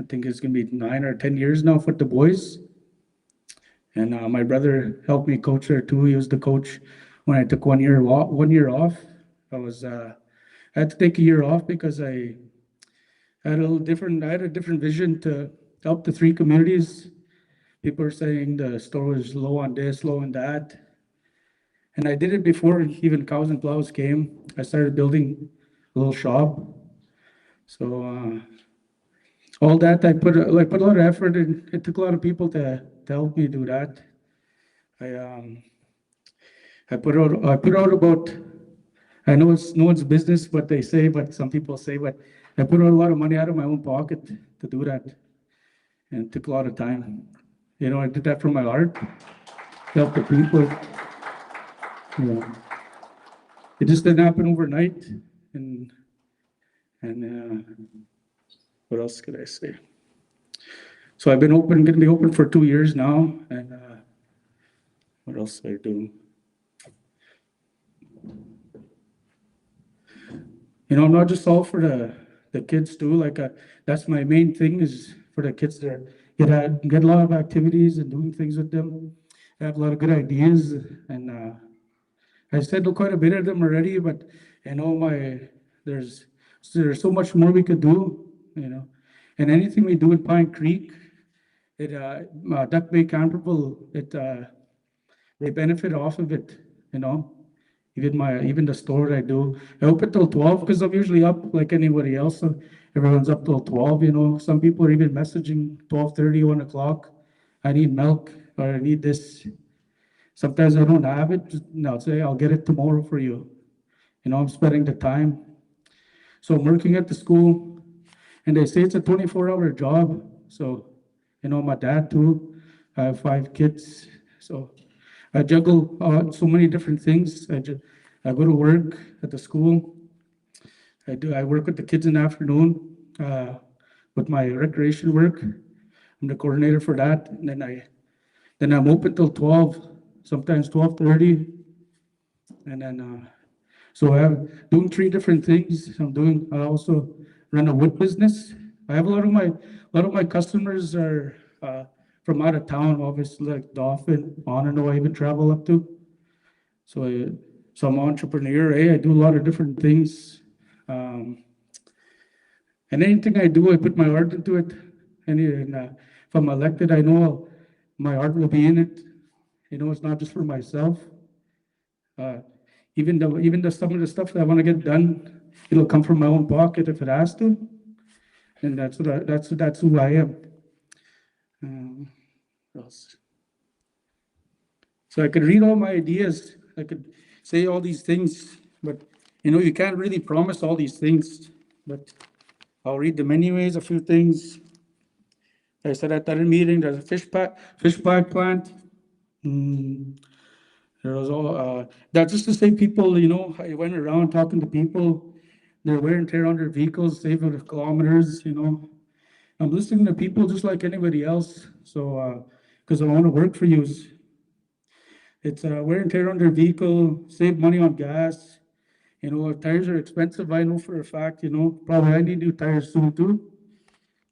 think it's gonna be 9 or 10 years now for the boys. And my brother helped me coach there too. He was the coach when I took 1 year off. I had to take a year off because I had a different vision to help the 3 communities. People are saying the store was low on this, low on that. And I did it before even Cows and Plows came. I started building a little shop. So all that I put a lot of effort in. It took a lot of people to help me do that. I put out about, I know it's no one's business what they say, but some people say, but I put out a lot of money out of my own pocket to do that. And it took a lot of time. I did that from my heart, help the people. It just didn't happen overnight. And what else could I say? So I've been going to be open for 2 years now. And what else do I do? I'm not just all for the kids too. That's my main thing is for the kids to get a lot of activities and doing things with them. I have a lot of good ideas, and I said quite a bit of them already. But there's so much more we could do. And anything we do in Pine Creek, Duck Bay Canterville, they benefit off of it. Even the store I do. I open till 12 because I'm usually up like anybody else. So everyone's up till 12. Some people are even messaging 12:30, 1 o'clock. I need milk or I need this. Sometimes I don't have it. I'll say I'll get it tomorrow for you. I'm spending the time. So I'm working at the school, and they say it's a 24-hour job. So my dad too. I have 5 kids. So I juggle so many different things. I go to work at the school. I work with the kids in the afternoon with my recreation work. I'm the coordinator for that. And then I'm open till 12, sometimes 12:30. And then so I'm doing 3 different things. I also run a wood business. I have a lot of my customers are from out of town, obviously, like Dauphin, Monono, I even travel up to. So I'm an entrepreneur. I do a lot of different things. And anything I do, I put my heart into it. And if I'm elected, I know my heart will be in it. It's not just for myself. Even some of the stuff that I want to get done, it'll come from my own pocket if it has to. And that's who I am. What else? So I could read all my ideas. I could say all these things, but you can't really promise all these things. But I'll read them anyways. A few things. I said at that meeting, there's a fish bag plant. There was all that's just to say people. I went around talking to people. They're wear and tear on their vehicles, saving kilometers. I'm listening to people just like anybody else. So because I want to work for you. It's wear and tear on their vehicle, save money on gas. Tires are expensive. I know for a fact. Probably I need new tires soon too.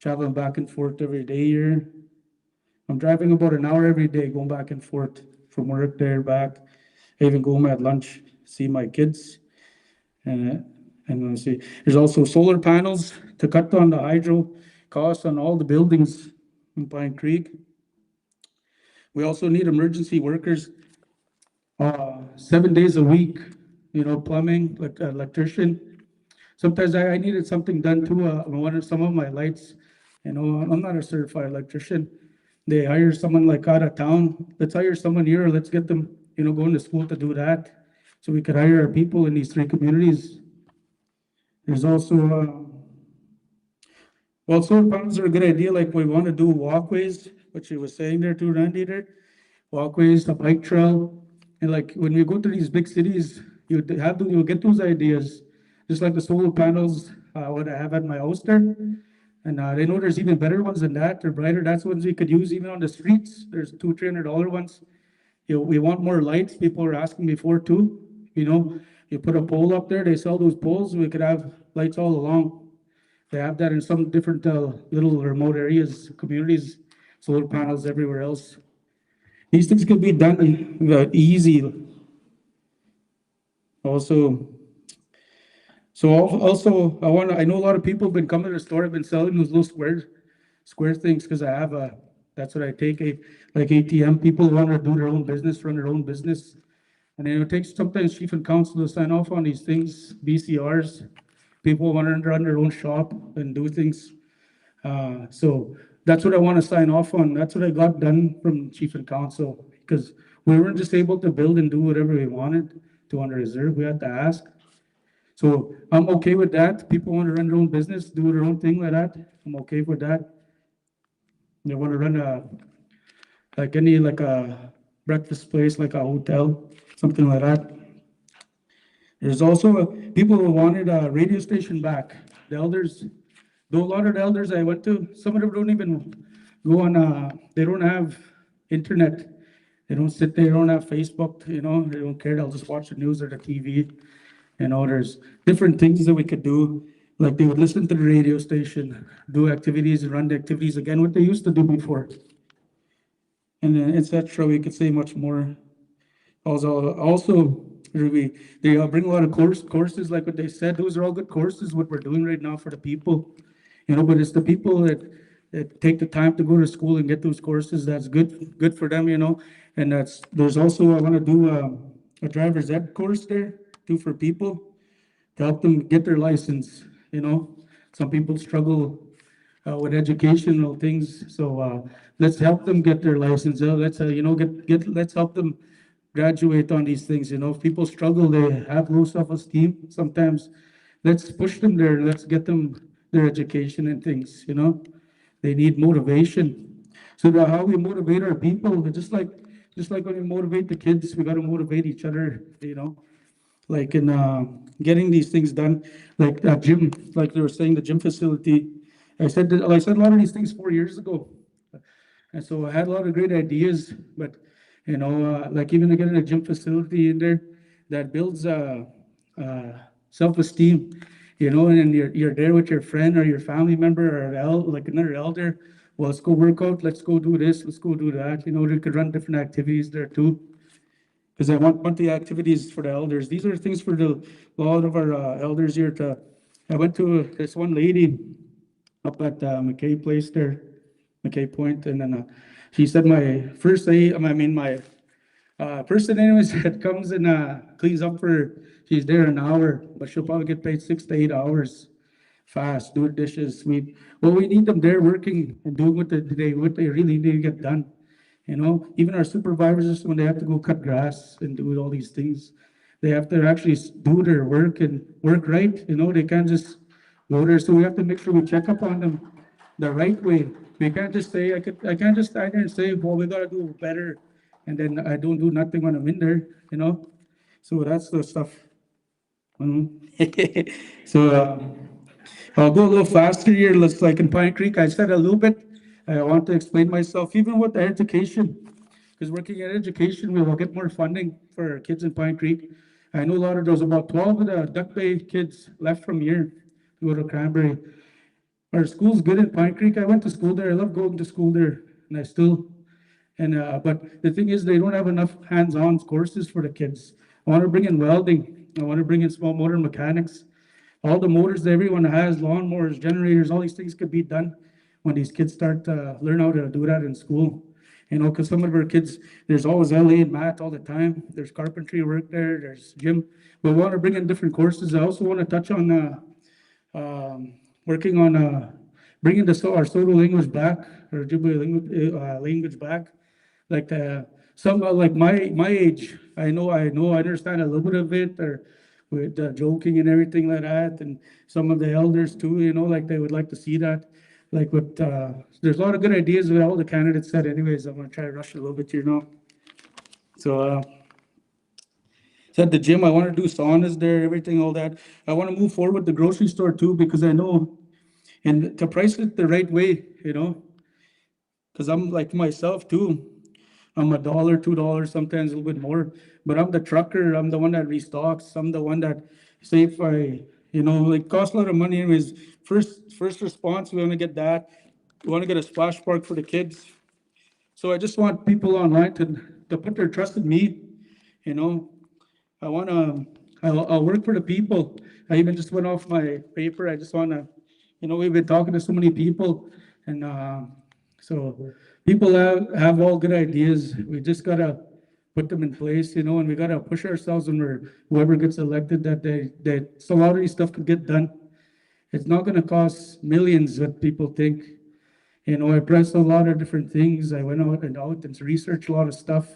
Traveling back and forth every day here. I'm driving about an hour every day, going back and forth from work there back. I even go home at lunch, see my kids, and let's see. There's also solar panels to cut down the hydro costs on all the buildings in Pine Creek. We also need emergency workers, 7 days a week. Plumbing, like electrician. Sometimes I needed something done too. Some of my lights. I'm not a certified electrician. They hire someone like out of town. Let's hire someone here. Let's get them, going to school to do that. So we could hire our people in these 3 communities. There's also, solar panels are a good idea. Like we want to do walkways, which you was saying there too, Randy there. Walkways, a bike trail. And like when you go to these big cities, you'll get those ideas. Just like the solar panels, what I have at my house there. And they know there's even better ones than that. They're brighter. That's ones you could use even on the streets. There's $200-$300 ones. We want more lights. People are asking before too. You put a pole up there. They sell those poles. We could have lights all along. They have that in some different little remote areas, communities. Solar panels everywhere else. These things could be done easy. Also. I know a lot of people have been coming to the store. I've been selling those little square things because I have that's what I take, like ATM. People want to do their own business, run their own business. And it takes sometimes chief and council to sign off on these things, BCRs. People want to run their own shop and do things. So that's what I want to sign off on. That's what I got done from chief and council because we weren't just able to build and do whatever we wanted to under reserve. We had to ask. So I'm okay with that. People want to run their own business, do their own thing like that. I'm okay with that. They want to run like a breakfast place, like a hotel, something like that. There's also people who wanted a radio station back. The elders, though a lot of the elders I went to, some of them don't even go on. They don't have internet. They don't sit there. They don't have Facebook. They don't care. They'll just watch the news or the TV. There's different things that we could do. Like they would listen to the radio station, do activities and run the activities again, what they used to do before. And then etc. We could say much more. Also, they bring a lot of courses, like what they said. Those are all good courses, what we're doing right now for the people. But it's the people that take the time to go to school and get those courses. That's good for them, And there's also, I want to do a driver's ed course there too for people to help them get their license. Some people struggle with educational things, so let's help them get their license. Let's let's help them graduate on these things. If people struggle, they have low self-esteem sometimes. Let's push them there. Let's get them their education and things. They need motivation. So how we motivate our people, just like when we motivate the kids, we got to motivate each other. Like in getting these things done, like that gym, like they were saying, the gym facility. I said a lot of these things 4 years ago, and so I had a lot of great ideas. But like even getting a gym facility in there that builds self-esteem, and you're there with your friend or your family member or like another elder. Well, let's go work out. Let's go do this. Let's go do that. They could run different activities there too. Because I want the activities for the elders. These are things for a lot of our elders here. I went to this one lady up at McKay Place there, McKay Point, and then she said my Person anyways that comes and, cleans up for, she's there an hour, but she'll probably get paid 6 to 8 hours. Fast, do dishes, sweep. Well, we need them there working and doing what they really need to get done. You know, even our supervisors, when they have to go cut grass and do all these things, they have to actually do their work and work right. You know, they can't just go there. So we have to make sure we check up on them the right way. We can't just say, I can't just stand there and say, well, we gotta do better. And then I don't do nothing when I'm in there, you know? So that's the stuff. So, I'll go a little faster here. Let's like in Pine Creek, I said a little bit. I want to explain myself, even with the education, because working at education, we will get more funding for our kids in Pine Creek. I know a lot of those, about 12 of the Duck Bay kids left from here to go to Cranberry. Our school's good in Pine Creek. I went to school there. I love going to school there, and I still. And but the thing is, they don't have enough hands-on courses for the kids. I want to bring in welding. I want to bring in small motor mechanics. All the motors that everyone has, lawnmowers, generators, all these things could be done when these kids start to learn how to do that in school. You know, because some of our kids, there's always LA and math all the time. There's carpentry work there. There's gym. But we want to bring in different courses. I also want to touch on working on bringing our Soto language back, or Ojibwe language back. Like some like my age, I understand a little bit of it, or with joking and everything like that, and some of the elders too. You know, like they would like to see that. Like with there's a lot of good ideas with all the candidates said. Anyways, I'm gonna try to rush a little bit, you know. So. So at the gym, I want to do saunas there, everything, all that. I want to move forward with the grocery store too, because I know, and to price it the right way, you know, because I'm like myself too. I'm $1, $2, sometimes a little bit more, but I'm the trucker. I'm the one that restocks. I'm the one that, say if I, you know, like costs a lot of money anyways. First response, we want to get that. We want to get a splash park for the kids. So I just want people online to put their trust in me, you know. I want to, I'll work for the people. I even just went off my paper. I just want to, you know, we've been talking to so many people, and so people have all good ideas. We just got to put them in place, you know, and we got to push ourselves when whoever gets elected, that so a lot of these stuff could get done. It's not going to cost millions, what people think. You know, I pressed a lot of different things. I went out and researched a lot of stuff.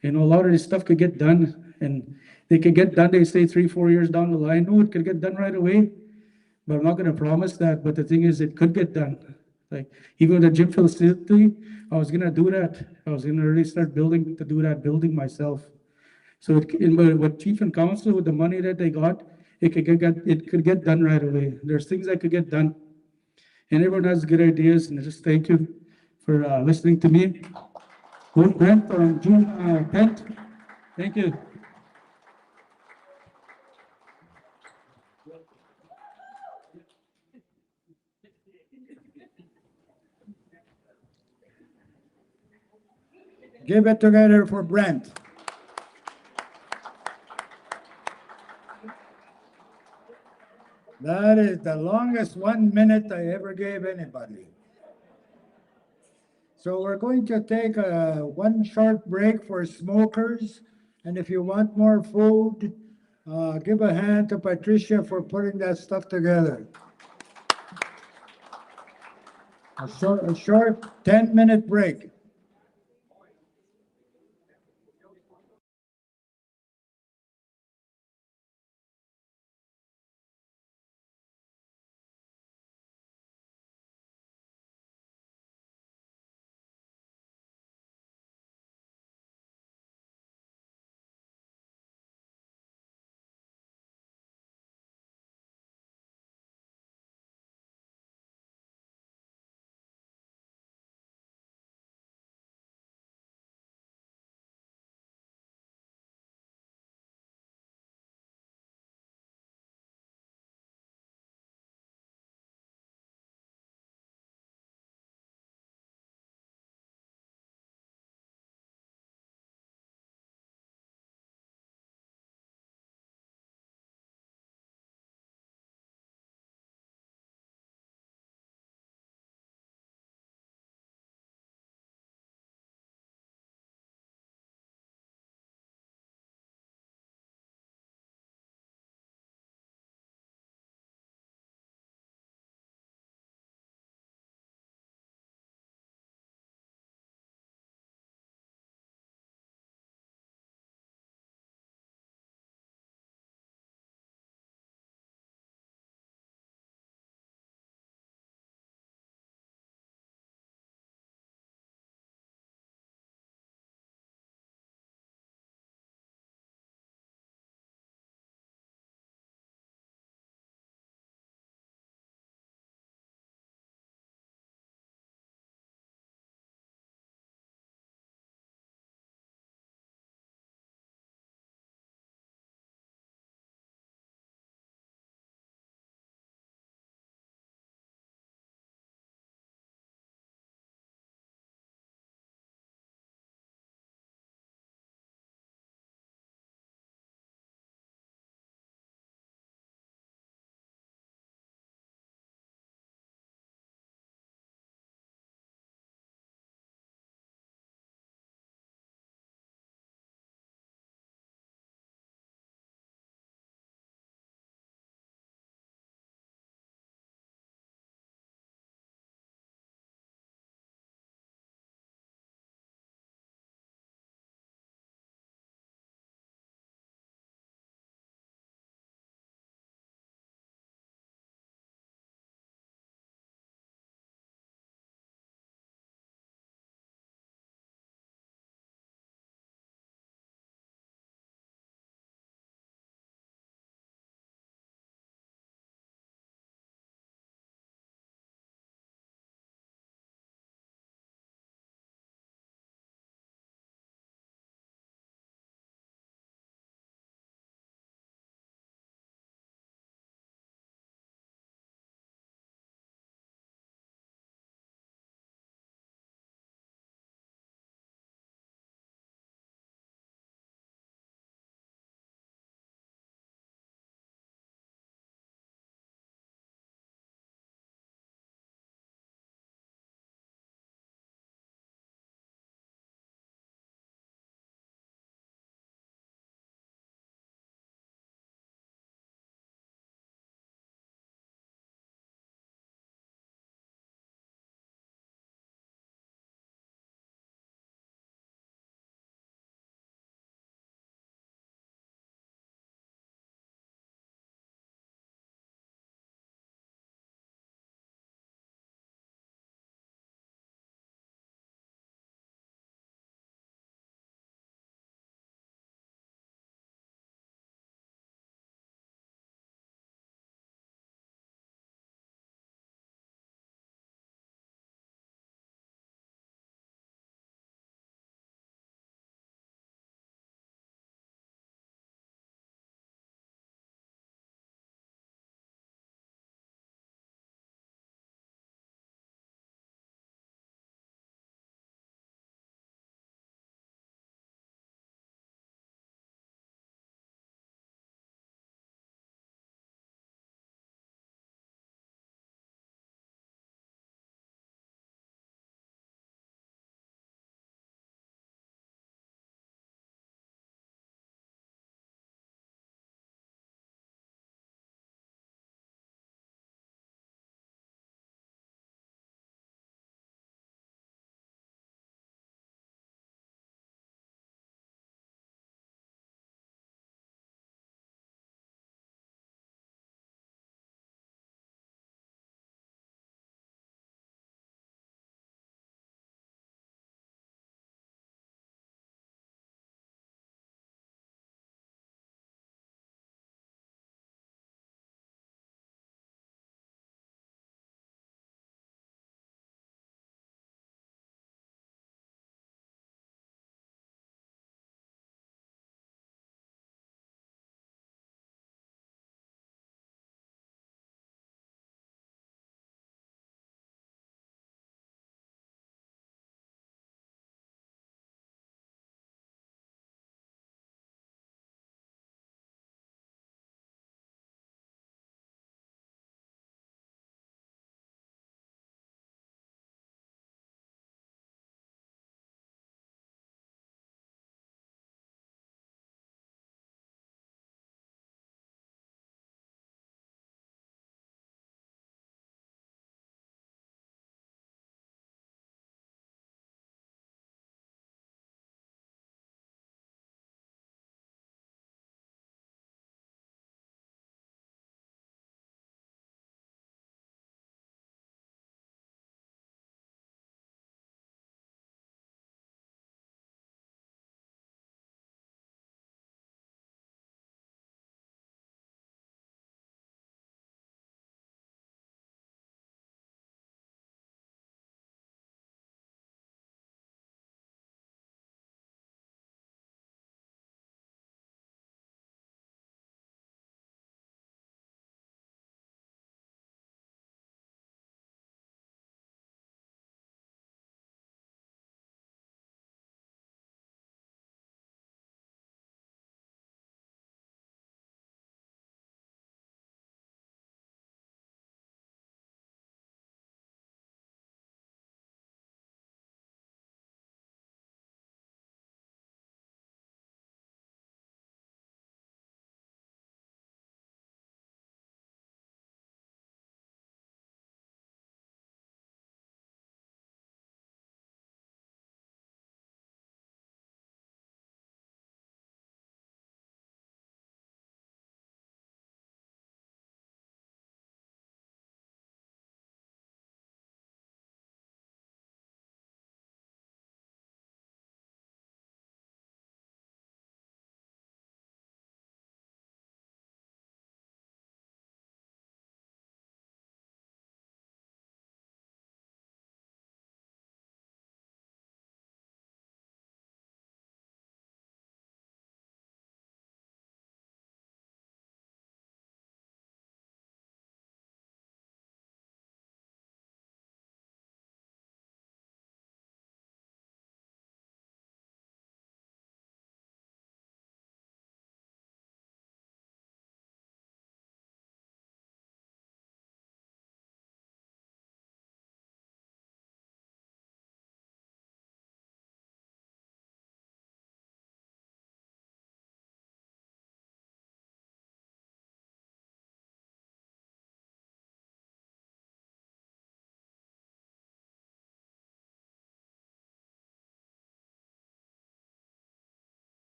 You know, a lot of this stuff could get done, and they could get done, they say 3, 4 years down the line. No, it could get done right away, but I'm not gonna promise that. But the thing is, it could get done. Like, even the gym facility, I was gonna do that. I was gonna really start to do that building myself. So with chief and council, with the money that they got, it could get done right away. There's things that could get done. And everyone has good ideas, and I just thank you for listening to me. Good, Brent, on June 10th. Thank you. Give it together for Brent. That is the longest 1 minute I ever gave anybody. So we're going to take one short break for smokers. And if you want more food, give a hand to Patricia for putting that stuff together. A short 10-minute break.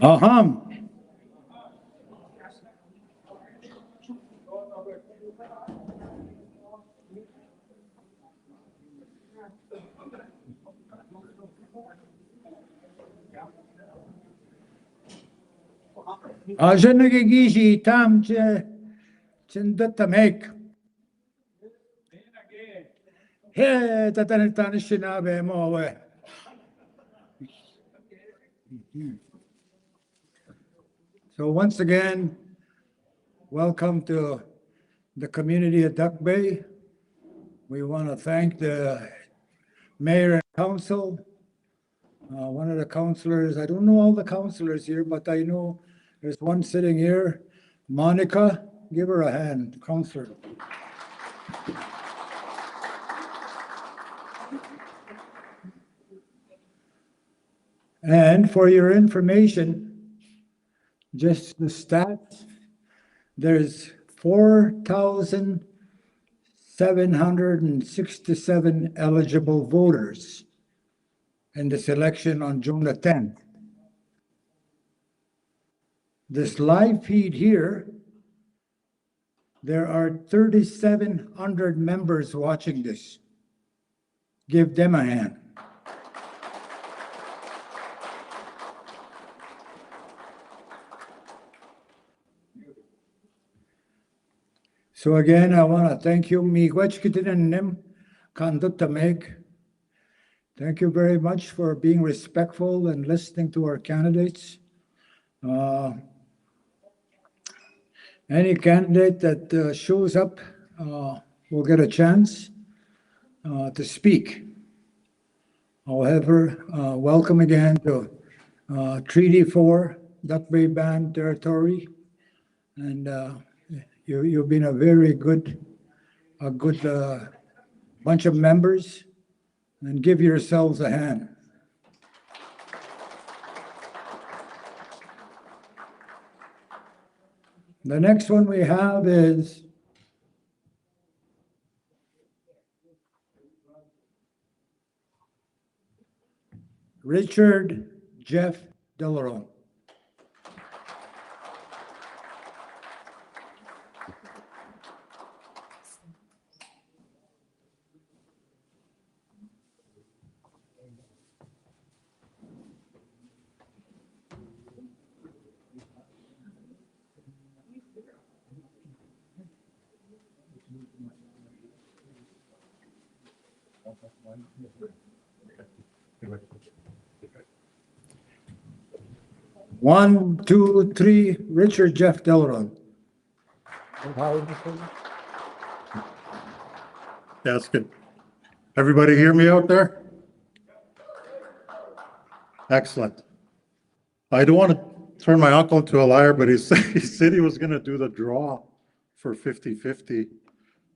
Aham. Aja nagigishi tam chindatam hek. He tatanitan shinabe mowe. So once again, welcome to the community of Duck Bay. We want to thank the mayor and council. One of the councilors, I don't know all the councilors here, but I know there's one sitting here, Monica. Give her a hand, councilor. And for your information, just the stats, there's 4,767 eligible voters in this election on June the 10th. This live feed here, there are 3,700 members watching this. Give them a hand. So again, I want to thank you. Thank you very much for being respectful and listening to our candidates. Any candidate that shows up will get a chance to speak. However, welcome again to Treaty 4, Duck Bay Band territory. And you've been a very good bunch of members, and give yourselves a hand. The next one we have is Richard Jeff Delaron. One, two, three, Richard Jeff Delaron. That's good. Everybody hear me out there? Excellent. I don't want to turn my uncle into a liar, but he said he was going to do the draw for 50-50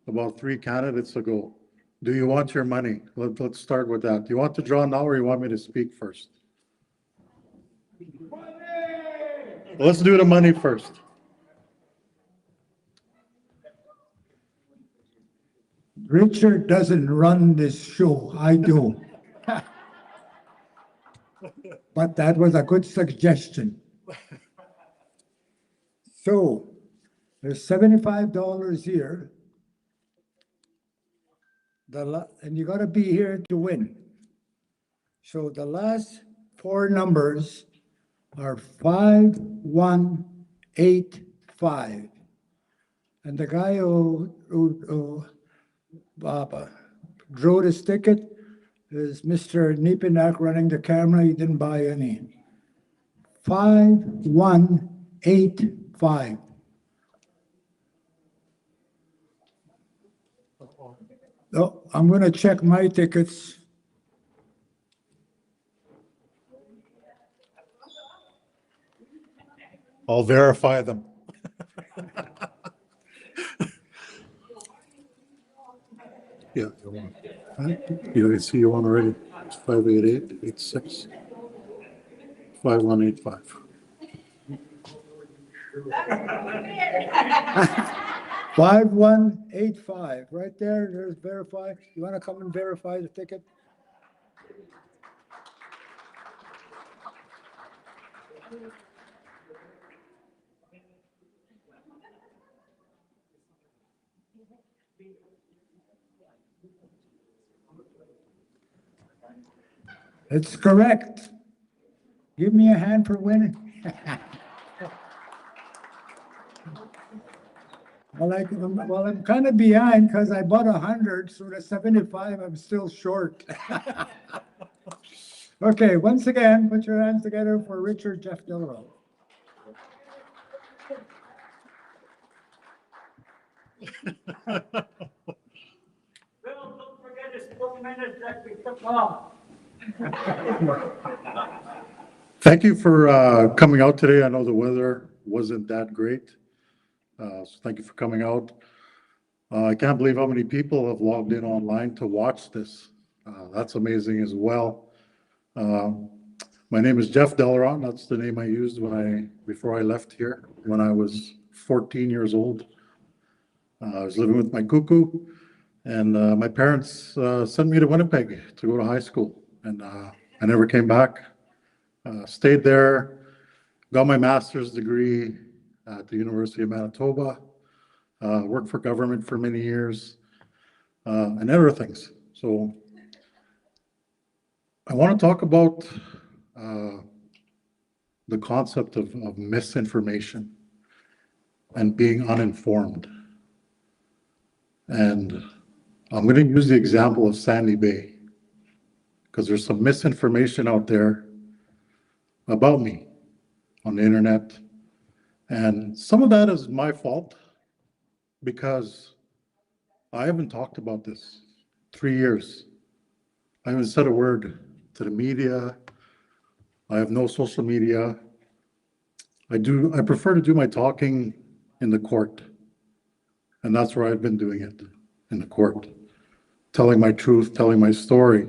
about 3 candidates ago. Do you want your money? Let's start with that. Do you want to draw now or you want me to speak first? Let's do the money first. Richard doesn't run this show, I do. But that was a good suggestion. So there's $75 here. And you got to be here to win. So the last 4 numbers are 5185. And the guy who drew this ticket is Mr. Niepenak running the camera. He didn't buy any. 5185. Oh, I'm going to check my tickets. I'll verify them. Yeah. You see you one already. It's 58886 5185. 5185, right there, there's verify. You want to come and verify the ticket? It's correct. Give me a hand for winning. Well, I'm kind of behind because I bought 100, so the 75, I'm still short. Okay, once again, put your hands together for Richard Jeff Dillero. Thank you for coming out today. I know the weather wasn't that great. So thank you for coming out. I can't believe how many people have logged in online to watch this. That's amazing as well. My name is Jeff Deleron. That's the name I used before I left here when I was 14 years old. I was living with my cuckoo, and my parents sent me to Winnipeg to go to high school, and I never came back. Stayed there, got my master's degree at the University of Manitoba, worked for government for many years, and other things. So I want to talk about the concept of misinformation and being uninformed. And I'm going to use the example of Sandy Bay because there's some misinformation out there about me on the internet. And some of that is my fault because I haven't talked about this 3 years. I haven't said a word to the media. I have no social media. I prefer to do my talking in the court. And that's where I've been doing it, in the court, telling my truth, telling my story.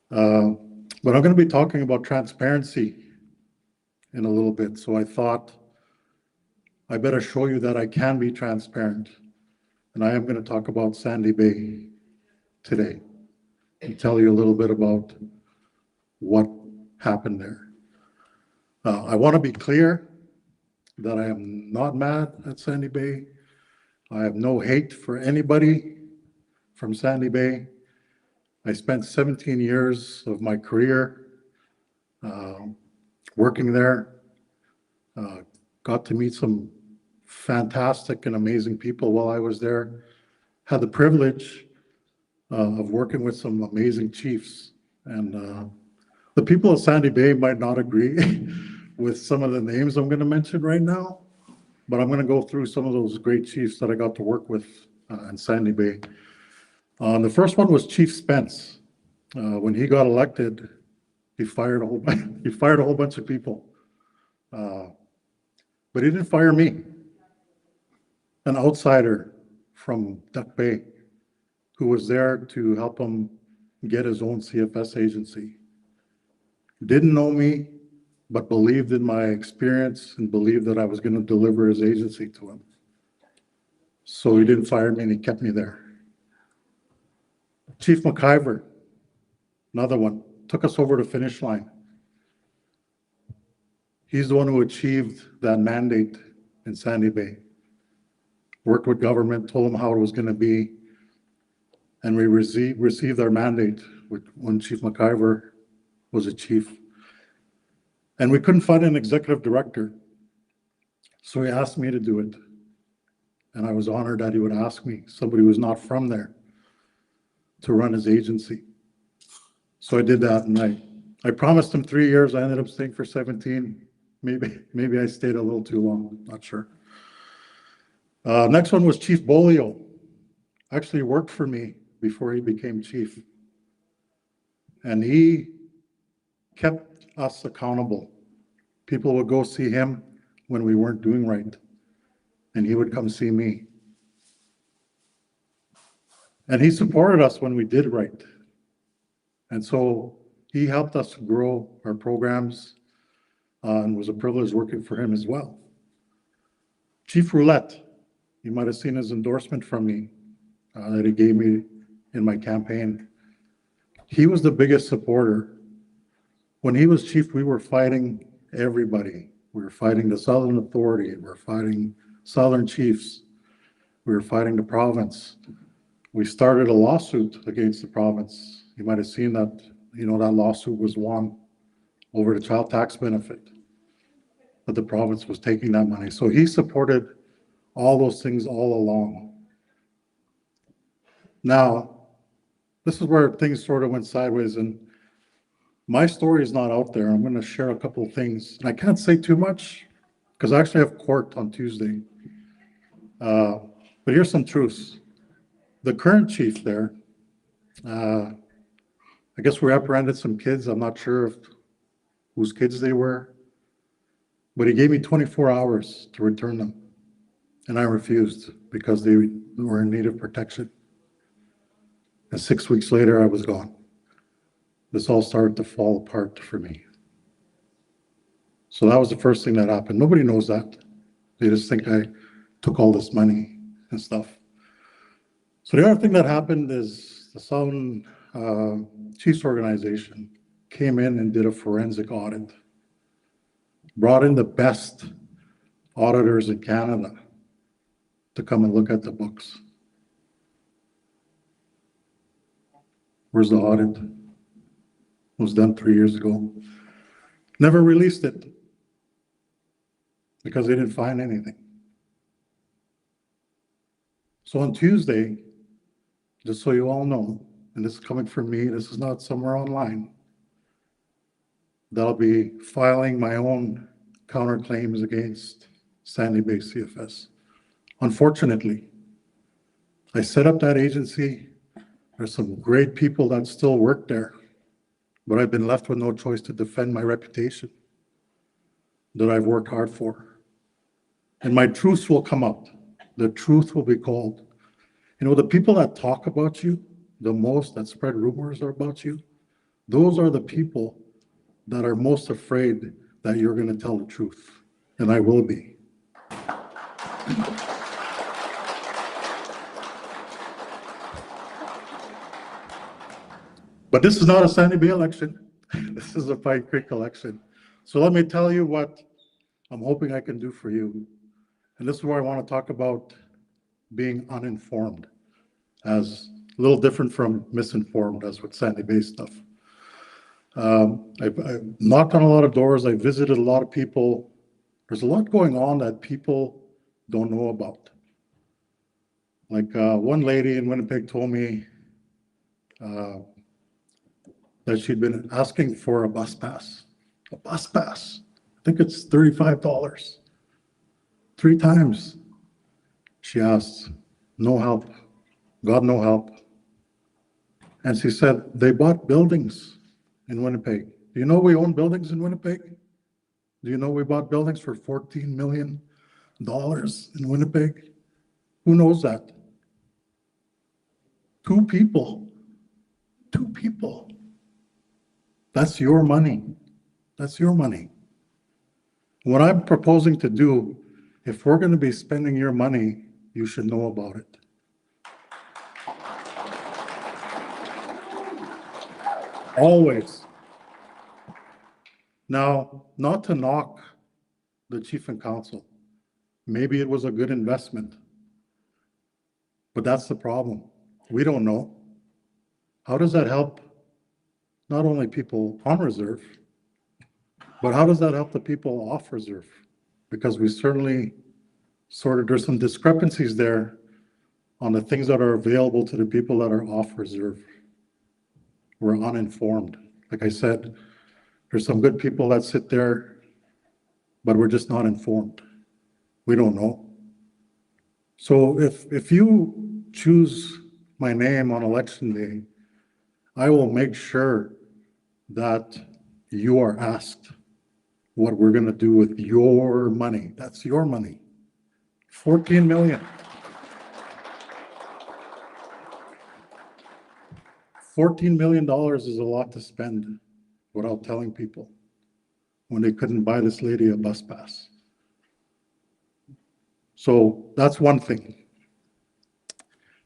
But I'm going to be talking about transparency in a little bit. So I thought I better show you that I can be transparent. And I am going to talk about Sandy Bay today and tell you a little bit about what happened there. I want to be clear that I am not mad at Sandy Bay. I have no hate for anybody from Sandy Bay. I spent 17 years of my career working there. Got to meet some fantastic and amazing people while I was there. Had the privilege of working with some amazing chiefs. And the people of Sandy Bay might not agree with some of the names I'm going to mention right now, but I'm going to go through some of those great chiefs that I got to work with in Sandy Bay. The first one was Chief Spence. When he got elected, he fired a whole bunch of people. But he didn't fire me, an outsider from Duck Bay, who was there to help him get his own CFS agency. Didn't know me, but believed in my experience and believed that I was going to deliver his agency to him. So he didn't fire me and he kept me there. Chief McIver, another one, took us over to finish line. He's the one who achieved that mandate in Sandy Bay. Worked with government, told them how it was going to be, and we received our mandate when Chief McIver was a chief. And we couldn't find an executive director, so he asked me to do it. And I was honored that he would ask me, somebody who was not from there, to run his agency. So I did that, and I promised him 3 years. I ended up staying for 17. Maybe I stayed a little too long, not sure. Next one was Chief Bolio. Actually worked for me before he became chief. And he kept us accountable. People would go see him when we weren't doing right, and he would come see me. And he supported us when we did right. And so he helped us grow our programs, and was a privilege working for him as well. Chief Roulette, you might have seen his endorsement from me that he gave me in my campaign. He was the biggest supporter. When he was chief, we were fighting everybody. We were fighting the Southern Authority. We were fighting Southern chiefs. We were fighting the province. We started a lawsuit against the province. You might have seen that, that lawsuit was won over the child tax benefit. But the province was taking that money. So he supported all those things all along. Now, this is where things sort of went sideways, and my story is not out there. I'm going to share a couple of things. And I can't say too much because I actually have court on Tuesday. But here's some truths. The current chief there, I guess we apprehended some kids. I'm not sure whose kids they were, but he gave me 24 hours to return them. And I refused because they were in need of protection. And 6 weeks later, I was gone. This all started to fall apart for me. So that was the first thing that happened. Nobody knows that. They just think I took all this money and stuff. So the other thing that happened is the Southern Chiefs Organization came in and did a forensic audit, brought in the best auditors in Canada to come and look at the books. Where's the audit? It was done 3 years ago. Never released it because they didn't find anything. So on Tuesday, just so you all know, and this is coming from me, this is not somewhere online, that I'll be filing my own counterclaims against Sandy Bay CFS. Unfortunately, I set up that agency. There's some great people that still work there, but I've been left with no choice to defend my reputation that I've worked hard for. And my truths will come out. The truth will be called. The people that talk about you the most, that spread rumors about you, those are the people that are most afraid that you're going to tell the truth. And I will be. But this is not a Sandy Bay election. This is a Pine Creek election. So let me tell you what I'm hoping I can do for you. And this is where I want to talk about being uninformed, as a little different from misinformed, as with Sandy Bay stuff. I've knocked on a lot of doors. I visited a lot of people. There's a lot going on that people don't know about. Like one lady in Winnipeg told me that she'd been asking for a bus pass. A bus pass. I think it's $35. 3 times she asked, no help, got no help. And she said, they bought buildings in Winnipeg. Do you know we own buildings in Winnipeg? Do you know we bought buildings for $14 million in Winnipeg? Who knows that? 2 people. 2 people. That's your money. That's your money. What I'm proposing to do, if we're going to be spending your money, you should know about it. Always. Now, not to knock the chief and council. Maybe it was a good investment. But that's the problem. We don't know. How does that help not only people on reserve, but how does that help the people off reserve? Because we certainly there's some discrepancies there on the things that are available to the people that are off reserve. We're uninformed. Like I said, there's some good people that sit there, but we're just not informed. We don't know. So if you choose my name on election day, I will make sure that you are asked what we're going to do with your money. That's your money. 14 million. $14 million is a lot to spend without telling people when they couldn't buy this lady a bus pass. So that's one thing.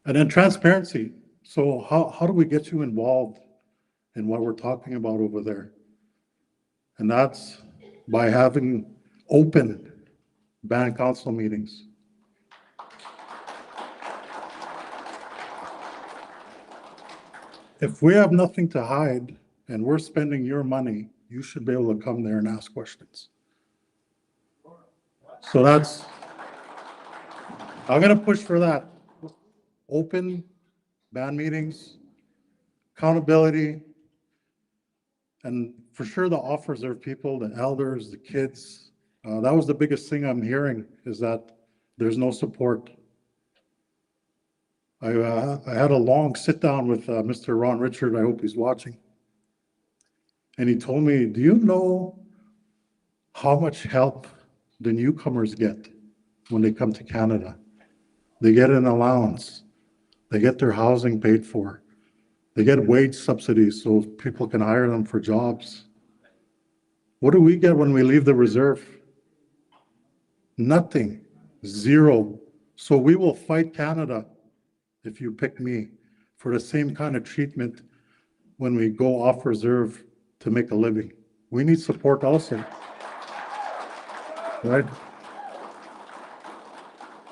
And then transparency. So how do we get you involved in what we're talking about over there? And that's by having open band council meetings. If we have nothing to hide and we're spending your money, you should be able to come there and ask questions. So I'm gonna push for that. Open band meetings, accountability, and for sure the off-reserve people, the elders, the kids. That was the biggest thing I'm hearing, is that there's no support. I had a long sit down with Mr. Ron Richard, I hope he's watching. And he told me, do you know how much help the newcomers get when they come to Canada? They get an allowance. They get their housing paid for. They get wage subsidies so people can hire them for jobs. What do we get when we leave the reserve? Nothing, zero. So we will fight Canada, if you pick me, for the same kind of treatment when we go off reserve to make a living. We need support also, right?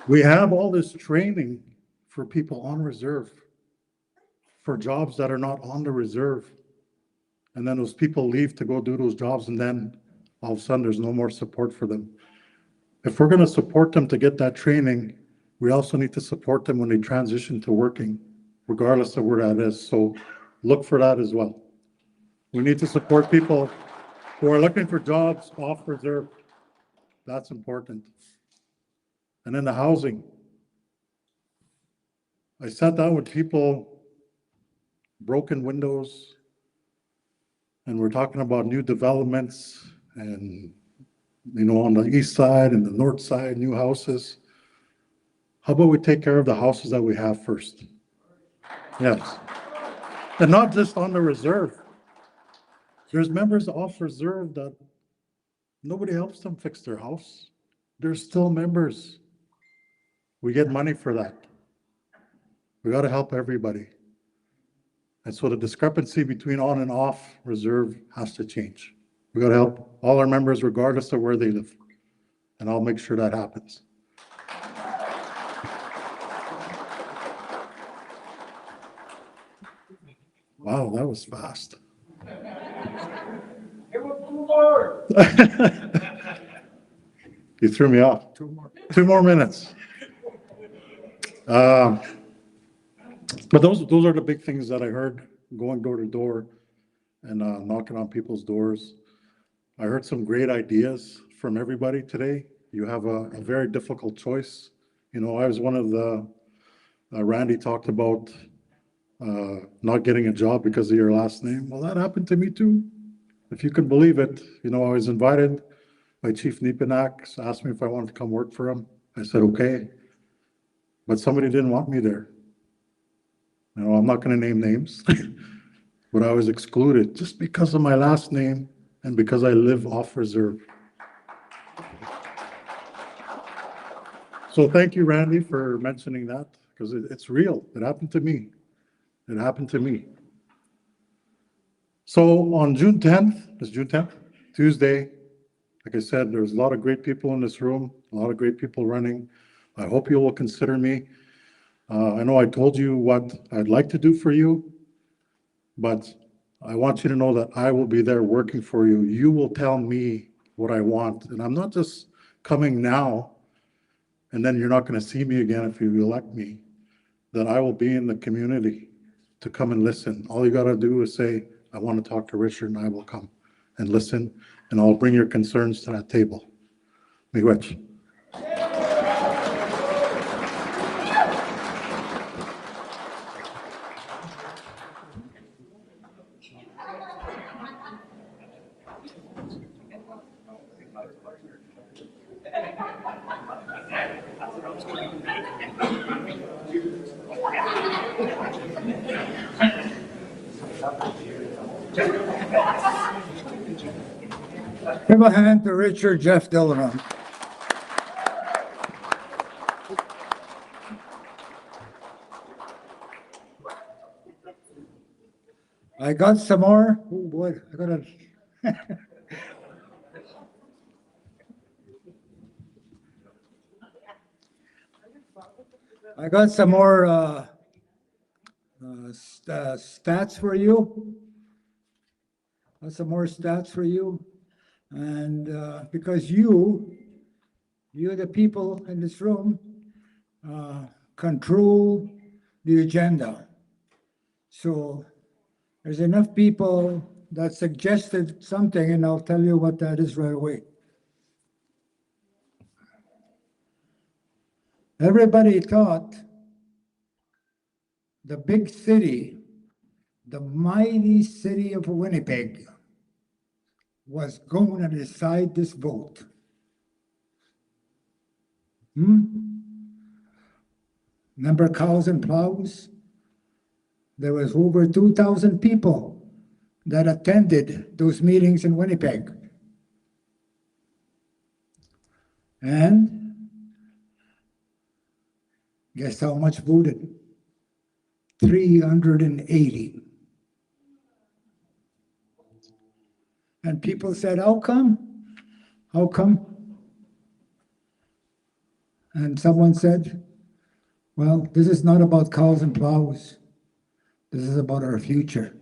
We have all this training for people on reserve, for jobs that are not on the reserve. And then those people leave to go do those jobs, and then all of a sudden there's no more support for them. If we're going to support them to get that training, we also need to support them when they transition to working, regardless of where that is. So look for that as well. We need to support people who are looking for jobs off reserve. That's important. And then the housing. I sat down with people, broken windows, and we're talking about new developments and, you know, on the east side and the north side, new houses. How about we take care of the houses that we have first? Yes. And not just on the reserve. There's members off reserve that nobody helps them fix their house. They're still members. We get money for that. We got to help everybody. And so the discrepancy between on and off reserve has to change. We got to help all our members regardless of where they live. And I'll make sure that happens. Wow, that was fast. You threw me off. 2 more minutes. But those are the big things that I heard going door to door and knocking on people's doors. I heard some great ideas from everybody today. You have a very difficult choice. You know, I was one of the, Randy talked about not getting a job because of your last name. Well, that happened to me too. If you could believe it, you know, I was invited by Chief Nipanak, asked me if I wanted to come work for him. I said, okay. But somebody didn't want me there. You know, I'm not going to name names, but I was excluded just because of my last name and because I live off reserve. So thank you, Randy, for mentioning that, because it's real. It happened to me. It happened to me. So on June 10th, it's June 10th, Tuesday, like I said, there's a lot of great people in this room, a lot of great people running. I hope you will consider me. I know I told you what I'd like to do for you, but I want you to know that I will be there working for you. You will tell me what I want. And I'm not just coming now, and then you're not going to see me again if you elect me, that I will be in the community to come and listen. All you got to do is say, I want to talk to Richard, and I will come and listen, and I'll bring your concerns to that table. Miigwech. Give a hand to Richard Jeff Dilleron. I got some more. Oh boy, I gotta. I got some more stats for you. Got some more stats for you, and because you, the people in this room, control the agenda. So there's enough people that suggested something, and I'll tell you what that is right away. Everybody thought the big city, the mighty city of Winnipeg, was going to decide this vote. Remember cows and plows? There was over 2,000 people that attended those meetings in Winnipeg. And guess how much voted? 380. And people said, how come? How come? And someone said, well, this is not about cows and plows. This is about our future.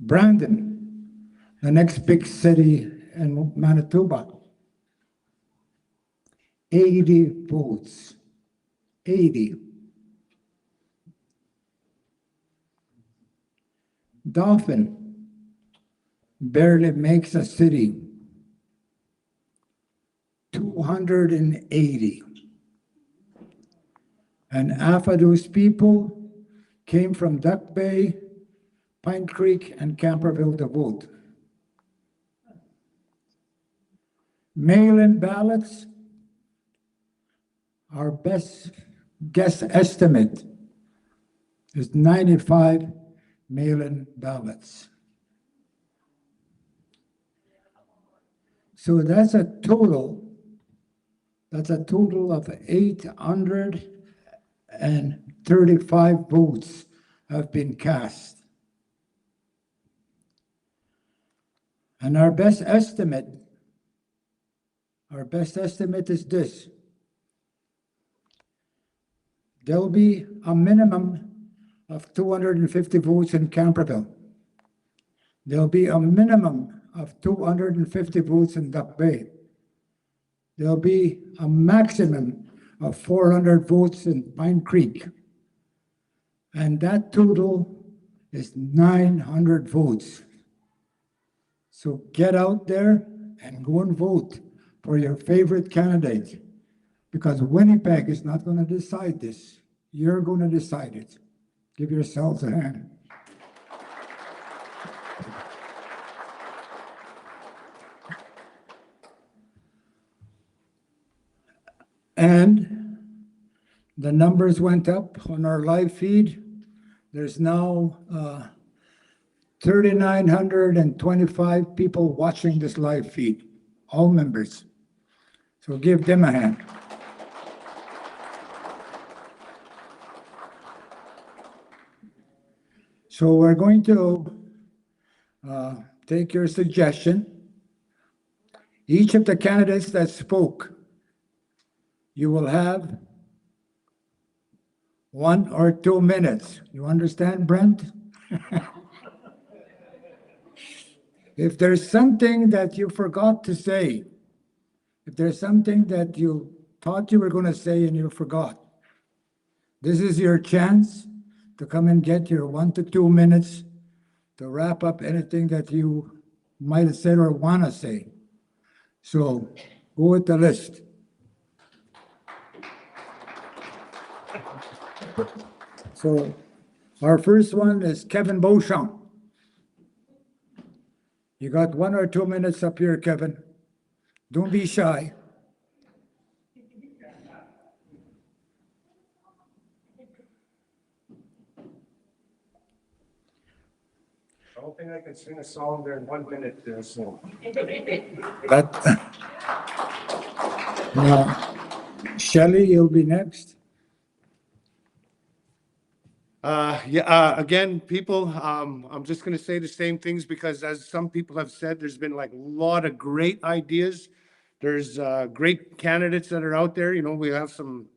Brandon, the next big city in Manitoba, 80 votes. 80. Dauphin barely makes a city. 280. And half of those people came from Duck Bay, Pine Creek, and Camperville to vote. Mail-in ballots, our best guess estimate is 95 mail-in ballots. So that's a total of 835 votes have been cast. And our best estimate is this. There'll be a minimum of 250 votes in Camperville. There'll be a minimum of 250 votes in Duck Bay. There'll be a maximum of 400 votes in Pine Creek. And that total is 900 votes. So get out there and go and vote for your favorite candidate, because Winnipeg is not going to decide this. You're going to decide it. Give yourselves a hand. And the numbers went up on our live feed. There's now 3,925 people watching this live feed, all members. So give them a hand. So we're going to take your suggestion. Each of the candidates that spoke, you will have 1 or 2 minutes. You understand, Brent? If there's something that you forgot to say, if there's something that you thought you were going to say and you forgot, this is your chance to come and get your 1 to 2 minutes to wrap up anything that you might have said or want to say. So go with the list. So our first one is Kevin Beauchamp. You got 1 or 2 minutes up here, Kevin. Don't be shy. I don't think I can sing a song there in 1 minute. So. That, now, Shelley, you'll be next. Again, people, I'm just gonna say the same things because as some people have said, there's been like a lot of great ideas. There's, great candidates that are out there, you know, we have some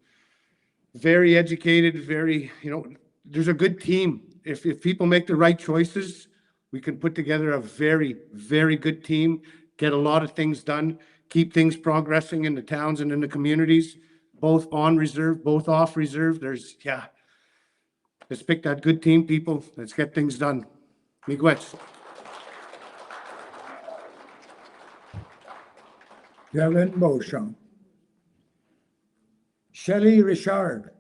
very educated, very, you know, there's a good team. If people make the right choices, we can put together a very, very good team, get a lot of things done, keep things progressing in the towns and in the communities, both on reserve, both off reserve. There's, yeah. Let's pick that good team, people. Let's get things done. Miigwech. Kevin Beauchamp. Shelley Richard.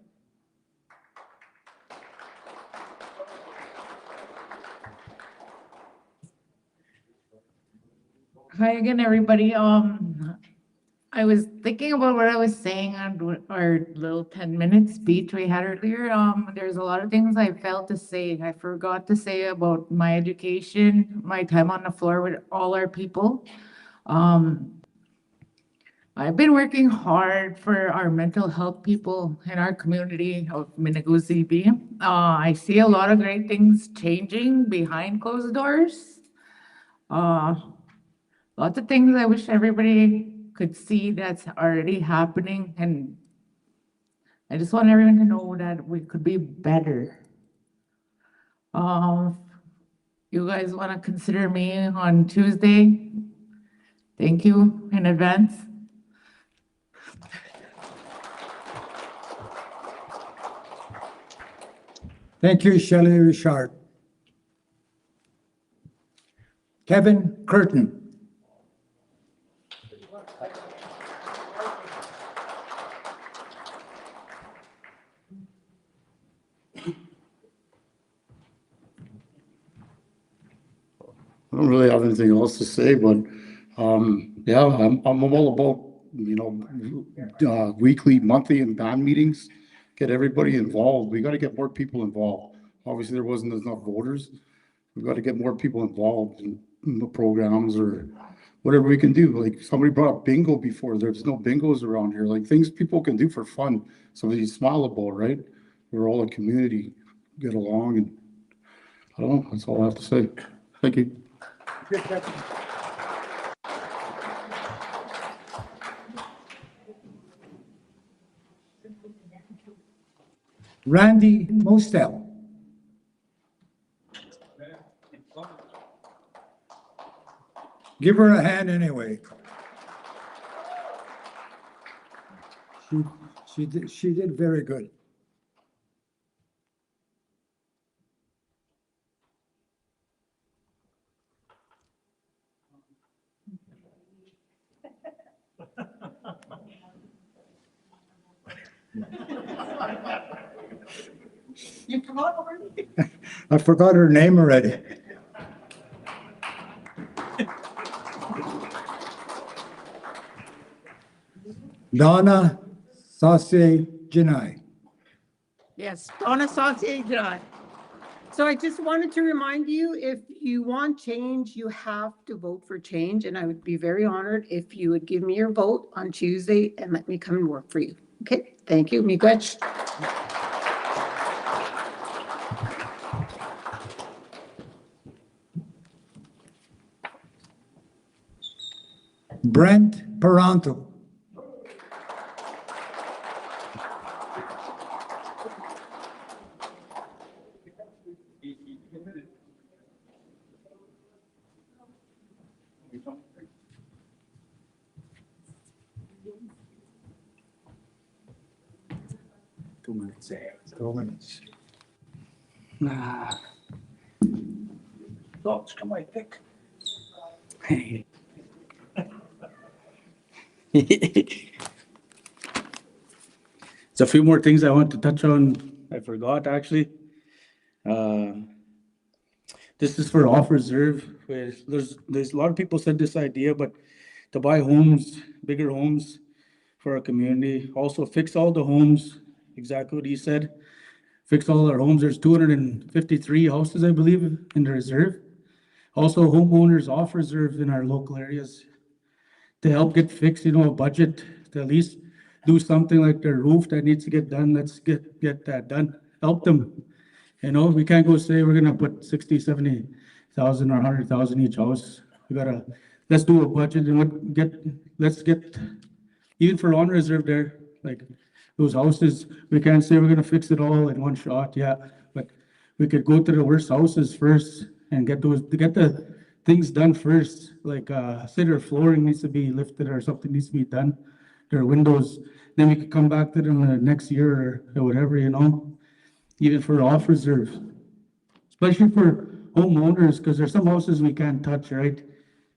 Hi again, everybody. I was thinking about what I was saying on our little 10-minute speech we had earlier. There's a lot of things I failed to say. I forgot to say about my education, my time on the floor with all our people. I've been working hard for our mental health people in our community of Minegoziibe. I see a lot of great things changing behind closed doors. Lots of things I wish everybody could see that's already happening, and I just want everyone to know that we could be better. You guys want to consider me on Tuesday? Thank you in advance. Thank you, Shelley Richard. Kevin Curtin. I don't really have anything else to say, but, yeah, I'm all about, weekly, monthly and band meetings. Get everybody involved. We gotta get more people involved. Obviously, there wasn't enough voters. We've got to get more people involved in the programs or whatever we can do. Like somebody brought up bingo before. There's no bingos around here. Like things people can do for fun. Something you smile about, right? We're all a community, get along, and I don't know. That's all I have to say. Thank you. Randy Mostel. Give her a hand anyway. She did very good. You forgot already? I forgot her name already. Donna Saucier Janai. Yes, Donna Saucier, John. So I just wanted to remind you, if you want change, you have to vote for change. And I would be very honored if you would give me your vote on Tuesday and let me come and work for you. Okay, thank you. Miigwech. Brent Peranto. Two minutes. 2 minutes. Thoughts come I thick. There's a few more things I want to touch on. I forgot actually. This is for off reserve. There's a lot of people said this idea, but to buy homes, bigger homes for our community. Also fix all the homes, exactly what he said. Fix all our homes. There's 253 houses, I believe, in the reserve. Also homeowners off reserve in our local areas to help get fixed, a budget to at least do something like their roof that needs to get done. Let's get that done. Help them. You know, we can't go say we're gonna put 60, 70,000 or 100,000 each house. We gotta, let's do a budget and let's get, even for on reserve there, like those houses, we can't say we're gonna fix it all in one shot, yeah. But we could go to the worst houses first and get the things done first. Like, say their flooring needs to be lifted or something needs to be done, their windows, then we could come back to them the next year or whatever, you know? Even for off reserve, especially for homeowners, because there's some houses we can't touch, right?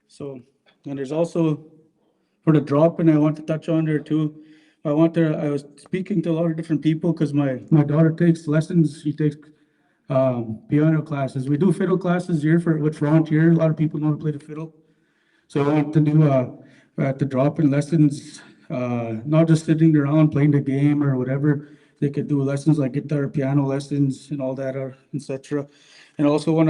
So, and there's also for the drop, and I want to touch on there too. I was speaking to a lot of different people because my daughter takes lessons. She takes piano classes. We do fiddle classes here with Frontier. A lot of people know to play the fiddle. So I want to do the drop-in lessons, not just sitting around playing the game or whatever. They could do lessons like guitar, piano lessons, and all that, or etc. And also want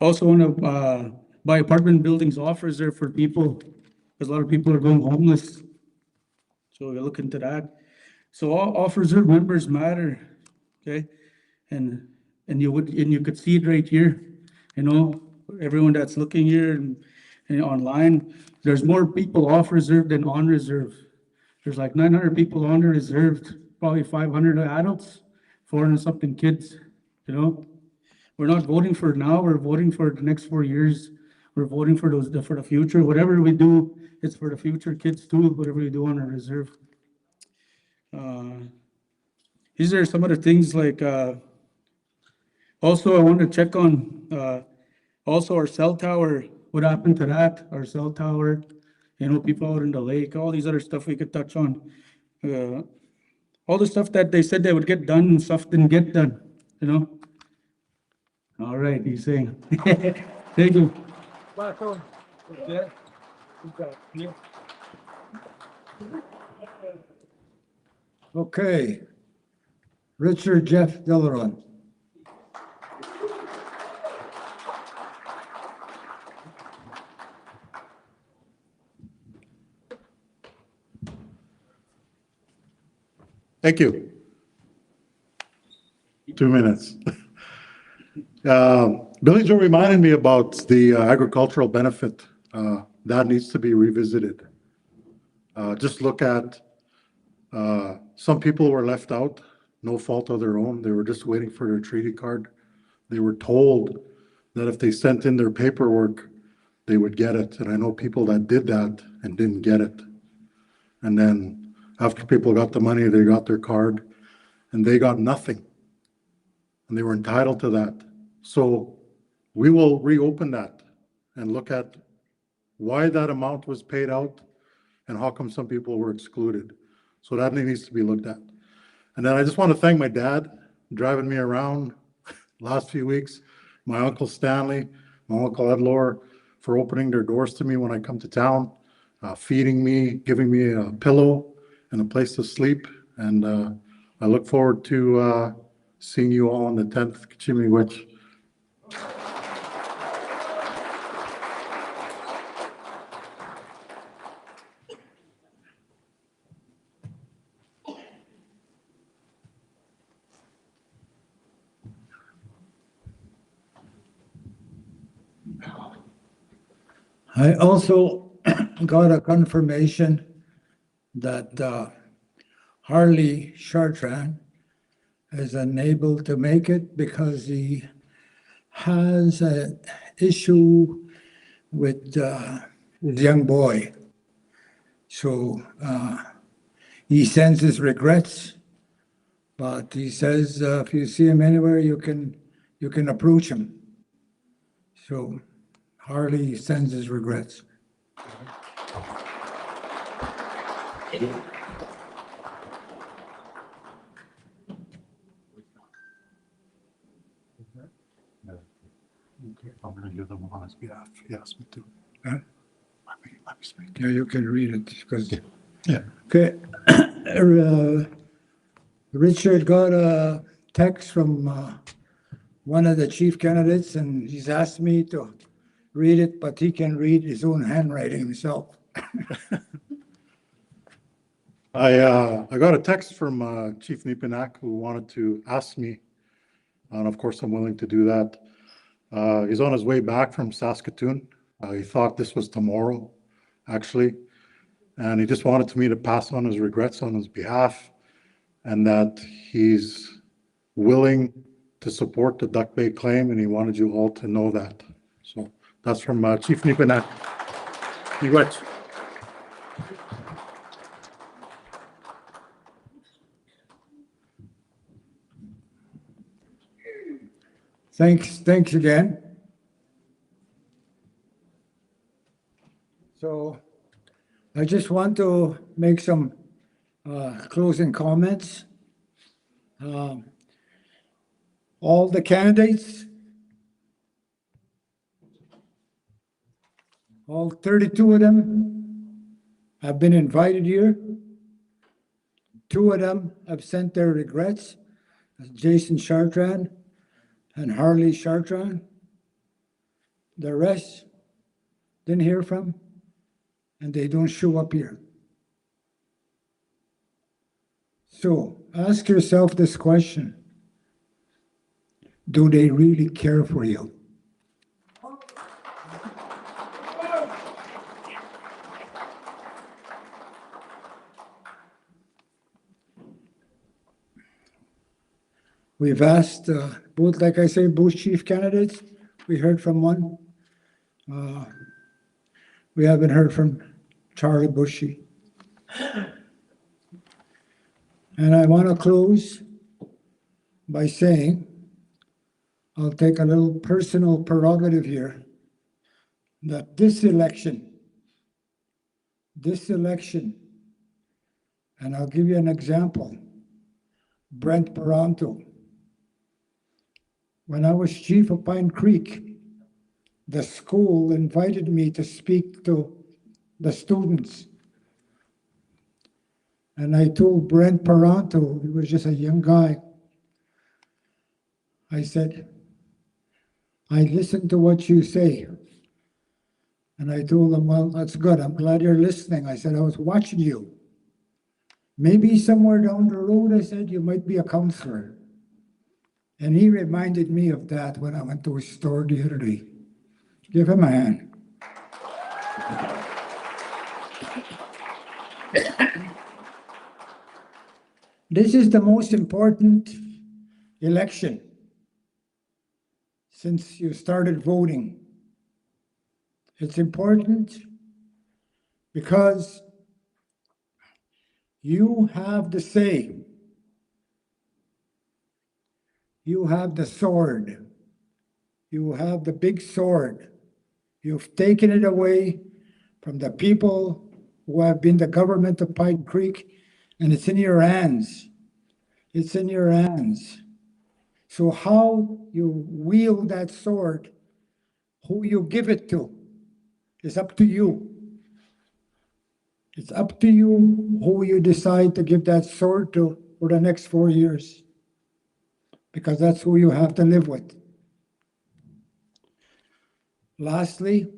to buy apartment buildings offers there for people, because a lot of people are going homeless. So we look into that. So all offers there, members matter, okay? And you could see it right here, you know, everyone that's looking here and online, there's more people off reserve than on reserve. There's like 900 people on the reserved, probably 500 adults, 400 something kids, you know? We're not voting for now, we're voting for the next 4 years. We're voting for for the future. Whatever we do, it's for the future kids too, whatever we do on our reserve. These are some of the things like, also I want to check on, also our cell tower, what happened to that, our cell tower, you know, people out in the lake, all these other stuff we could touch on. All the stuff that they said they would get done and stuff didn't get done, you know? All right, he's saying. Thank you. Okay. Richard Jeff Dilleron. Thank you. 2 minutes. Billy Joe reminded me about the agricultural benefit. That needs to be revisited. Just look at, some people were left out, no fault of their own. They were just waiting for their treaty card. They were told that if they sent in their paperwork, they would get it. And I know people that did that and didn't get it. And then after people got the money, they got their card and they got nothing. And they were entitled to that. So we will reopen that and look at why that amount was paid out and how come some people were excluded. So that needs to be looked at. And then I just want to thank my dad driving me around last few weeks, my Uncle Stanley, my Uncle Edlore, for opening their doors to me when I come to town, feeding me, giving me a pillow and a place to sleep. And I look forward to seeing you all on the 10th Minegoziibe. I also got a confirmation that Harley Chartrand is unable to make it because he has an issue with his young boy. So he sends his regrets, but he says if you see him anywhere, you can approach him. So Harley sends his regrets. I'm going to give them on his behalf. He asked me to. Huh? Let me speak. Yeah, you can read it because. Yeah. Okay. Richard got a text from one of the chief candidates, and he's asked me to read it, but he can read his own handwriting himself. I got a text from Chief Nipinak who wanted to ask me And of course, I'm willing to do that. He's on his way back from Saskatoon. He thought this was tomorrow, actually. And he just wanted me to pass on his regrets on his behalf and that he's willing to support the Duck Bay claim, and he wanted you all to know that. So that's from Chief Nipinak. Miigwech. Thanks again. So I just want to make some closing comments. All the candidates, all 32 of them have been invited here. 2 of them have sent their regrets, Jason Chartrand and Harley Chartrand. The rest didn't hear from, and they don't show up here. So ask yourself this question: do they really care for you? We've asked both, like I say, both chief candidates. We heard from one. We haven't heard from Charlie Bushy. And I want to close by saying, I'll take a little personal prerogative here, that this election, and I'll give you an example, Brent Paranto. When I was chief of Pine Creek, the school invited me to speak to the students. And I told Brent Paranto, he was just a young guy, I said, I listened to what you say. And I told him, well, that's good. I'm glad you're listening. I said, I was watching you. Maybe somewhere down the road, I said, you might be a counselor. And he reminded me of that when I went to his store the other day. Give him a hand. This is the most important election since you started voting. It's important because you have the say. You have the sword. You have the big sword. You've taken it away from the people who have been the government of Pine Creek, and it's in your hands. It's in your hands. So how you wield that sword, who you give it to, is up to you. It's up to you who you decide to give that sword to for the next 4 years, because that's who you have to live with. Lastly,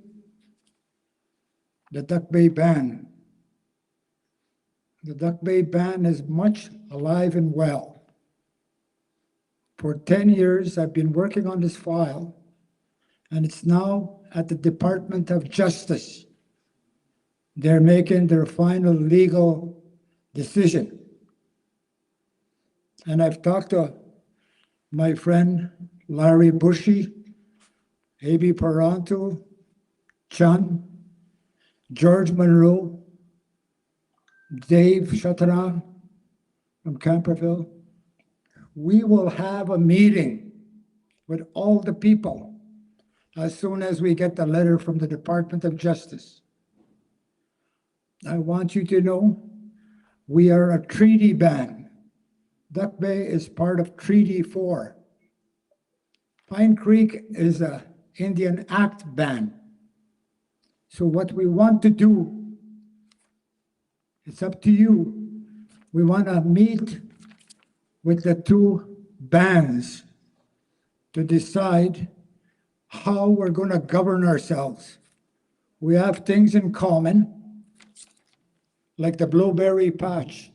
the Duck Bay ban. The Duck Bay ban is much alive and well. For 10 years, I've been working on this file, and it's now at the Department of Justice. They're making their final legal decision. And I've talked to my friend Larry Bushy, A.B. Paranto, Chun, George Monroe, Dave Chatran from Camperville. We will have a meeting with all the people as soon as we get the letter from the Department of Justice. I want you to know we are a treaty ban. Duck Bay is part of Treaty 4. Pine Creek is a Indian Act ban. So what we want to do, it's up to you. We want to meet with the 2 bans to decide how we're going to govern ourselves. We have things in common, like the Blueberry Patch.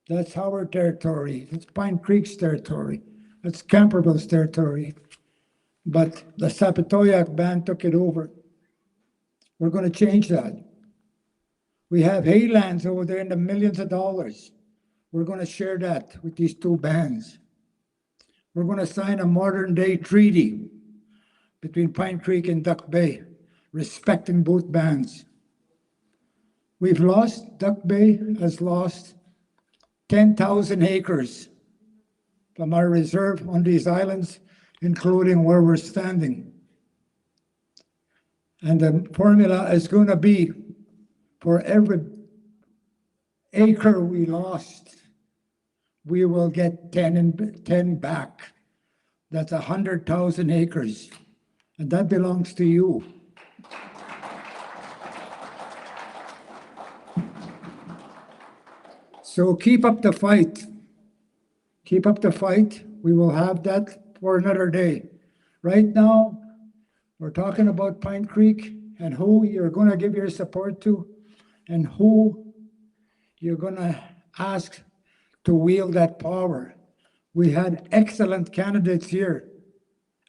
That's our territory. It's Pine Creek's territory. It's Camperville's territory. But the Sapatoyak band took it over. We're going to change that. We have haylands over there in the millions of dollars. We're going to share that with these two bands. We're going to sign a modern day treaty between Pine Creek and Duck Bay, respecting both bands. Duck Bay has lost 10,000 acres from our reserve on these islands, including where we're standing. And the formula is going to be for every acre we lost, we will get 10 back. That's 100,000 acres, and that belongs to you. So keep up the fight. Keep up the fight. We will have that for another day. Right now, we're talking about Pine Creek and who you're going to give your support to and who you're going to ask to wield that power. We had excellent candidates here.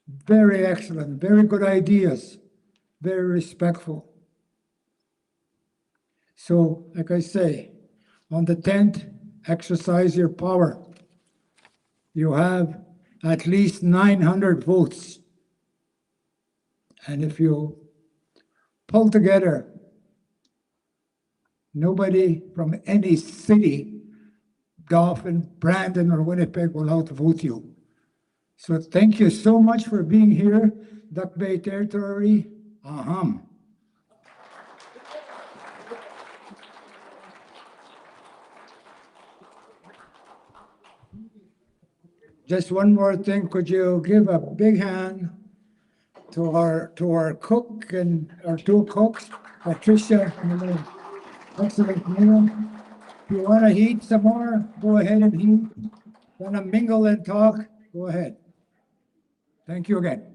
Very excellent, very good ideas, very respectful. So, like I say, on the 10th, exercise your power. You have at least 900 votes. And if you pull together, nobody from any city, Dauphin, Brandon, or Winnipeg will outvote you. So thank you so much for being here, Duck Bay Territory. Aham. Just one more thing, could you give a big hand to our cook and our two cooks, Patricia and excellent meal. If you want to eat some more, go ahead and eat. Want to mingle and talk, go ahead. Thank you again.